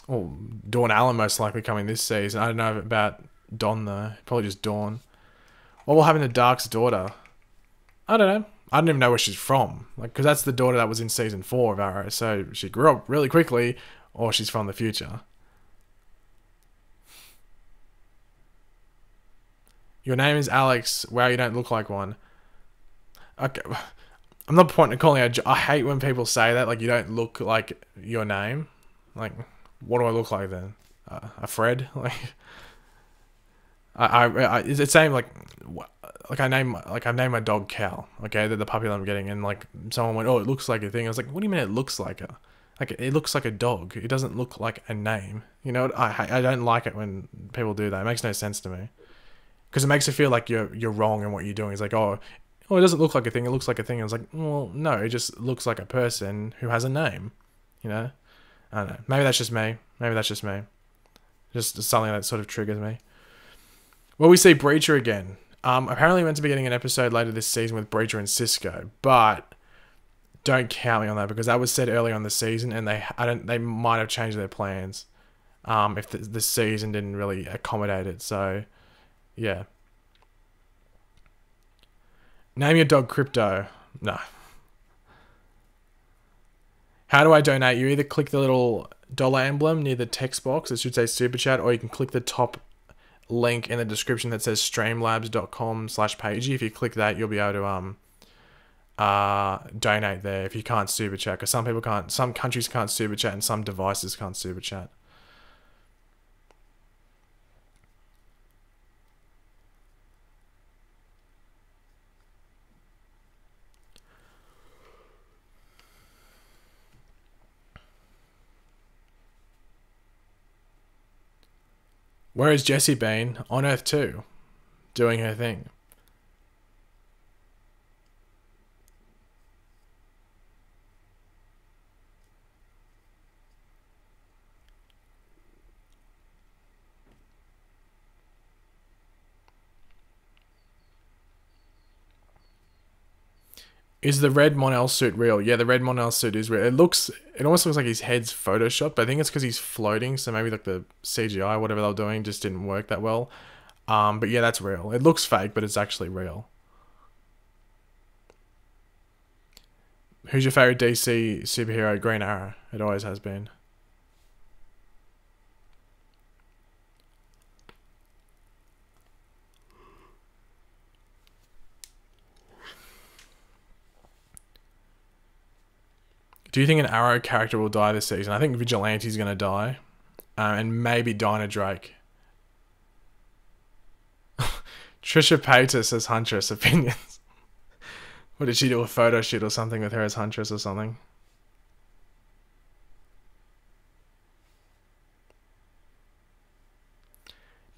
Well, Dawn Allen most likely coming this season. I don't know about Dawn though. Probably just Dawn. What will happen to Dark's daughter? I don't know. I don't even know where she's from. Like, because that's the daughter that was in season 4 of Arrow. So she grew up really quickly, or she's from the future. Your name is Alex. Wow, you don't look like one. Okay. I'm not pointing to calling out. I hate when people say that, like, you don't look like your name. Like, what do I look like then? A Fred? Like, it's the same. Like I've named my dog Cal. Okay, the puppy that I'm getting, and like someone went, "Oh, it looks like a thing." I was like, "What do you mean it looks like a? Like, it looks like a dog. It doesn't look like a name." You know, I don't like it when people do that. It makes no sense to me, because it makes it feel like you're wrong in what you're doing. It's like, oh, it doesn't look like a thing. It looks like a thing. I was like, well, no, it just looks like a person who has a name. You know, I don't know. Maybe that's just me. Just something that sort of triggers me. Well, we see Breacher again. Apparently meant to be getting an episode later this season with Breacher and Cisco, but don't count me on that because that was said earlier on the season, and they might have changed their plans if the season didn't really accommodate it. So, yeah. Name your dog Crypto. No. How do I donate? You either click the little dollar emblem near the text box, it should say Super Chat, or you can click the top link in the description that says streamlabs.com/Pagey. If you click that, you'll be able to donate there if you can't Super Chat, because some people can't, some countries can't Super Chat, and some devices can't Super Chat. Where has Jessie been? On Earth 2, doing her thing. Is the red Mon-El suit real? Yeah, the red Mon-El suit is real. It almost looks like his head's photoshopped, but I think it's because he's floating, so maybe like the CGI, whatever they were doing, just didn't work that well. But yeah, that's real. It looks fake, but it's actually real. Who's your favorite DC superhero? Green Arrow. It always has been. Do you think an Arrow character will die this season? I think Vigilante's going to die. And maybe Dinah Drake. Trisha Paytas as Huntress. Opinions. What, did she do a photo shoot or something with her as Huntress or something?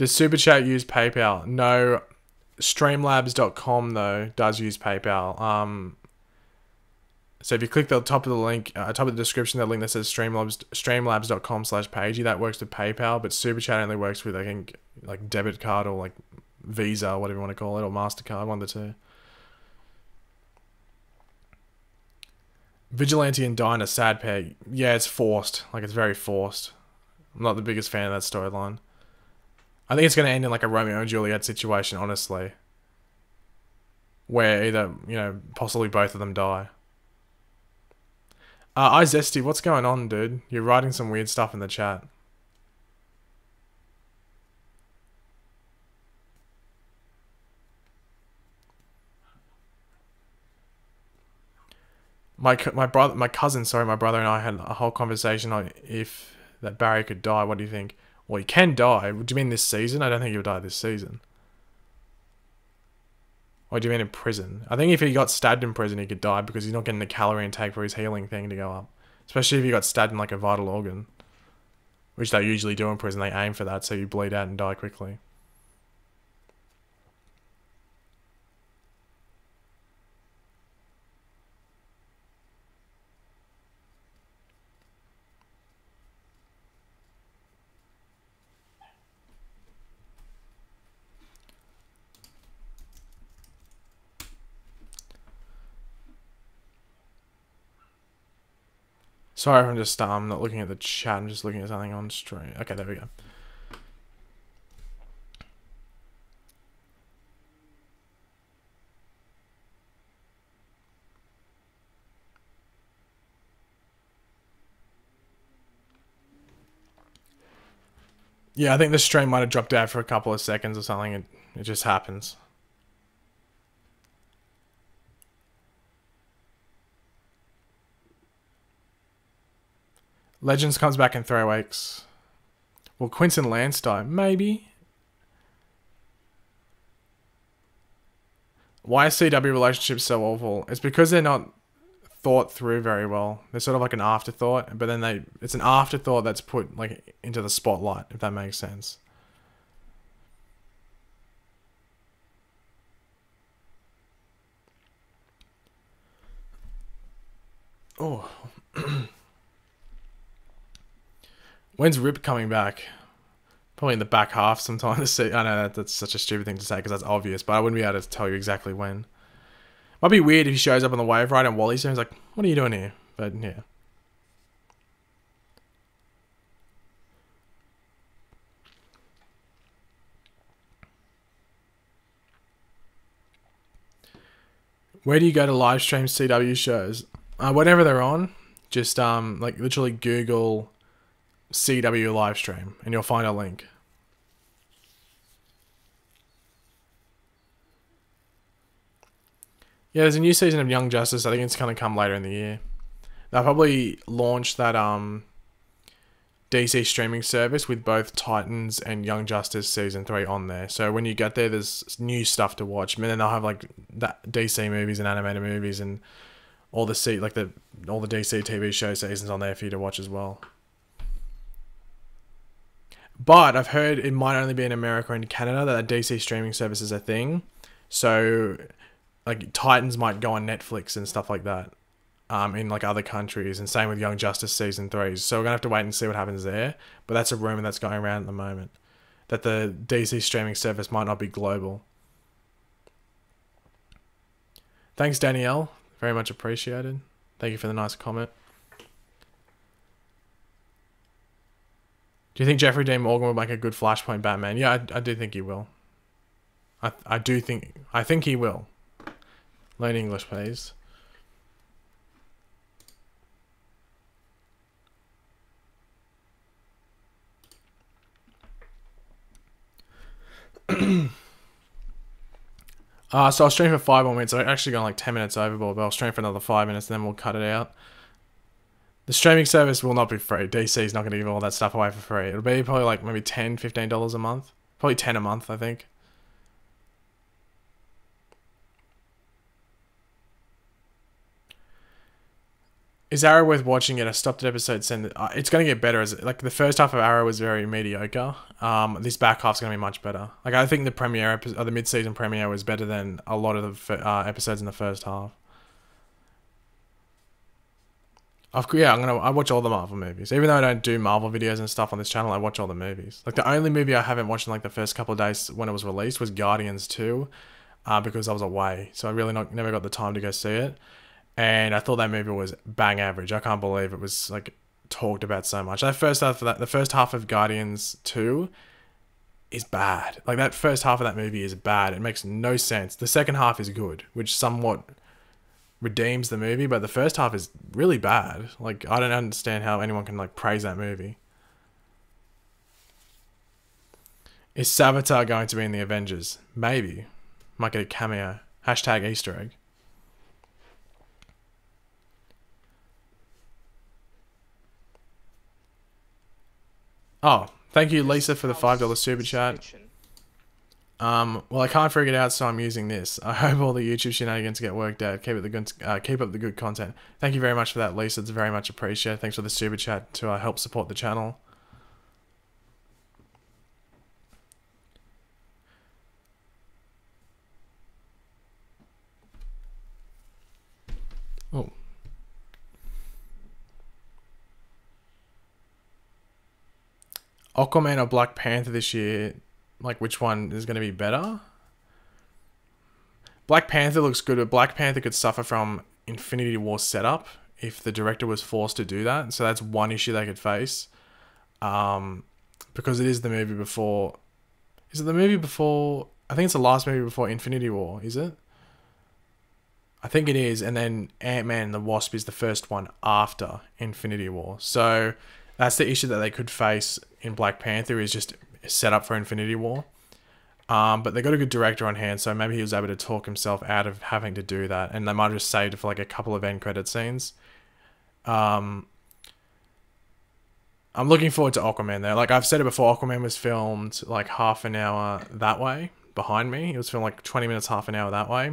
Does Super Chat use PayPal? No. Streamlabs.com though does use PayPal. So if you click the top of the link, top of the description, that link that says streamlabs.com/Pagey, that works with PayPal, but Super Chat only works with, I think, like debit card or like Visa, or whatever you want to call it, or MasterCard, one of the two. Vigilante and Dinah, sad pair. Yeah, it's forced. Like, it's very forced. I'm not the biggest fan of that storyline. I think it's going to end in like a Romeo and Juliet situation, honestly. Where either, you know, possibly both of them die. iZesty, what's going on, dude? You're writing some weird stuff in the chat. My brother and I had a whole conversation on if that Barry could die. What do you think? Well, he can die. Do you mean this season? I don't think he'll die this season. Or do you mean in prison? I think if he got stabbed in prison, he could die because he's not getting the calorie intake for his healing thing to go up. Especially if he got stabbed in like a vital organ. Which they usually do in prison. They aim for that so you bleed out and die quickly. Sorry if I'm just not looking at the chat, I'm just looking at something on stream. Okay, there we go. Yeah, I think the stream might have dropped out for a couple of seconds or something. It just happens. Legends comes back in 3 weeks. Will Quince and Lance die? Maybe. Why are CW relationships so awful? It's because they're not thought through very well. They're sort of like an afterthought, but then it's an afterthought that's put like into the spotlight, if that makes sense. Oh. When's Rip coming back? Probably in the back half sometime this season. I know that's such a stupid thing to say because that's obvious, but I wouldn't be able to tell you exactly when. Might be weird if he shows up on the wave ride and Wally's there and he's like, what are you doing here? But yeah. Where do you go to live stream CW shows? Whenever they're on, just like literally Google CW live stream and you'll find a link. Yeah, there's a new season of Young Justice. I think it's going to come later in the year. They'll probably launch that DC streaming service with both Titans and Young Justice Season 3 on there. So when you get there, there's new stuff to watch. And then they'll have like that DC movies and animated movies and all the DC TV show seasons on there for you to watch as well. But I've heard it might only be in America and Canada that the DC streaming service is a thing. So like Titans might go on Netflix and stuff like that in like other countries, and same with Young Justice Season 3. So we're gonna have to wait and see what happens there, but that's a rumor that's going around at the moment, that the DC streaming service might not be global. Thanks, Danielle, very much appreciated. Thank you for the nice comment. Do you think Jeffrey Dean Morgan will make a good Flashpoint Batman? Yeah, I do think he will. I think he will. Learn English, please. So I'll stream for 5 more minutes. I've actually gone like 10 minutes overboard, but I'll stream for another 5 minutes, and then we'll cut it out. The streaming service will not be free. DC's not going to give all that stuff away for free. It'll be probably like maybe $10, $15 a month. Probably 10 a month, I think. Is Arrow worth watching it? I stopped at episode 7. It's going to get better. Like, the first half of Arrow was very mediocre. This back half's going to be much better. Like, I think the premiere episode, or the mid-season premiere, was better than a lot of the episodes in the first half. Yeah, I watch all the Marvel movies. Even though I don't do Marvel videos and stuff on this channel, I watch all the movies. Like, the only movie I haven't watched in like the first couple of days when it was released was Guardians 2, because I was away. So I really never got the time to go see it. And I thought that movie was bang average. I can't believe it was like talked about so much. The first half of Guardians 2 is bad. Like, that first half of that movie is bad. It makes no sense. The second half is good, which somewhat redeems the movie, but the first half is really bad. Like, I don't understand how anyone can like praise that movie. Is Savitar going to be in the Avengers? Maybe. Might get a cameo. Hashtag Easter egg. Oh, thank you, Lisa, for the $5 super chat. Well, I can't figure it out, so I'm using this. I hope all the YouTube shenanigans get worked out. Keep up the good content. Thank you very much for that, Lisa. It's very much appreciated. Thanks for the super chat to help support the channel. Oh. Aquaman or Black Panther this year? Like, which one is going to be better? Black Panther looks good, but Black Panther could suffer from Infinity War setup if the director was forced to do that. So that's one issue they could face. Because it is the movie before... Is it the movie before... I think it's the last movie before Infinity War, is it? I think it is. And then Ant-Man and the Wasp is the first one after Infinity War. So that's the issue that they could face in Black Panther, is just set up for Infinity War. But they got a good director on hand, so maybe he was able to talk himself out of having to do that, and they might have just saved it for like a couple of end credit scenes. I'm looking forward to Aquaman though. Like I've said it before, Aquaman was filmed like half an hour that way behind me. It was filmed like 20 minutes, half an hour that way.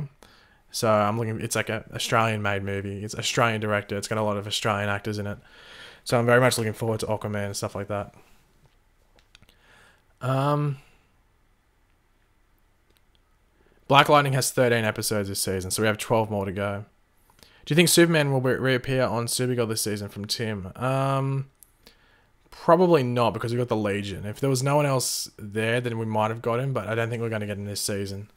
So I'm looking. It's like an Australian-made movie. It's Australian director. It's got a lot of Australian actors in it. So I'm very much looking forward to Aquaman and stuff like that. Black Lightning has 13 episodes this season, so we have 12 more to go. Do you think Superman will reappear on Supergirl this season from Tim? Probably not, because we got the Legion. If there was no one else there, then we might have got him, but I don't think we're going to get him this season.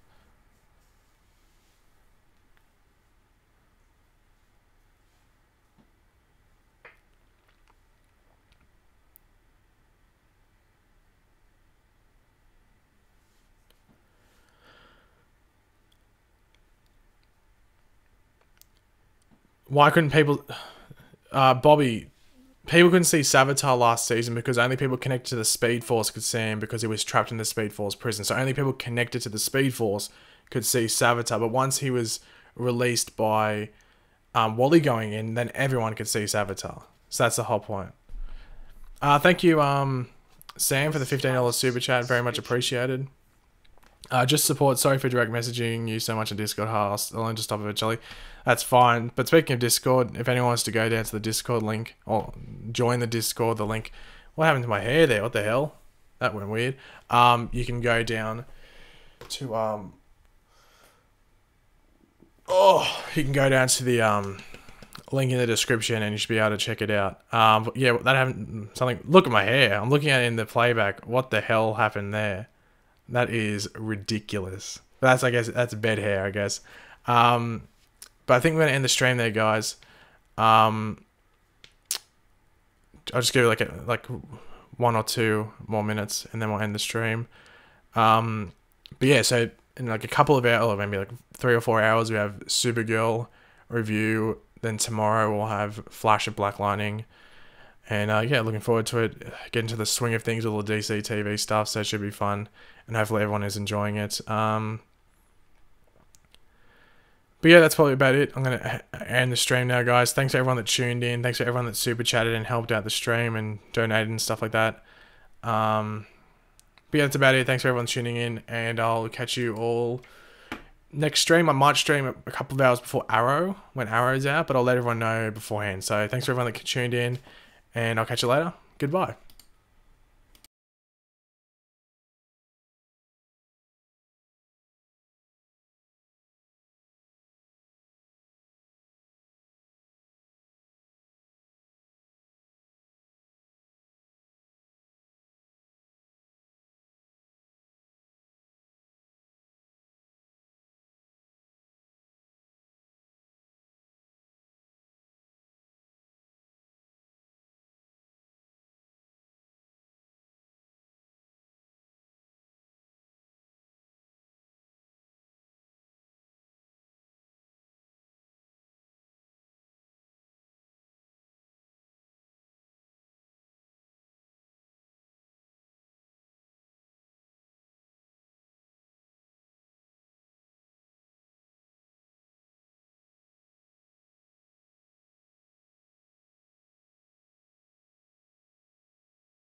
Why couldn't people... Bobby, people couldn't see Savitar last season because only people connected to the Speed Force could see him because he was trapped in the Speed Force prison. So only people connected to the Speed Force could see Savitar. But once he was released by Wally going in, then everyone could see Savitar. So that's the whole point. Thank you, Sam, for the $15 super chat. Very much appreciated. Just support. Sorry for direct messaging you so much in Discord. I'll learn to stop eventually. That's fine. But speaking of Discord, if anyone wants to go down to the Discord link or join the Discord, the link. What happened to my hair there? What the hell? That went weird. You can go down to you can go down to the link in the description and you should be able to check it out. But yeah, that happened. Something. Look at my hair. I'm looking at it in the playback. What the hell happened there? That is ridiculous. That's, I guess, that's bed hair, I guess. But I think we're going to end the stream there, guys. I'll just give it like 1 or 2 more minutes and then we'll end the stream. But yeah, so in like a couple of hours, or maybe like 3 or 4 hours, we have Supergirl review. Then tomorrow we'll have Flash of Black Lightning. And yeah, looking forward to it. Get into the swing of things with all the DCTV stuff, so it should be fun. And hopefully everyone is enjoying it. But yeah, that's probably about it. I'm going to end the stream now, guys. Thanks to everyone that tuned in. Thanks to everyone that super chatted and helped out the stream and donated and stuff like that. But yeah, that's about it. Thanks for everyone tuning in. And I'll catch you all next stream, I might stream a couple of hours before Arrow, when Arrow's out, but I'll let everyone know beforehand. So thanks for everyone that tuned in, and I'll catch you later. Goodbye.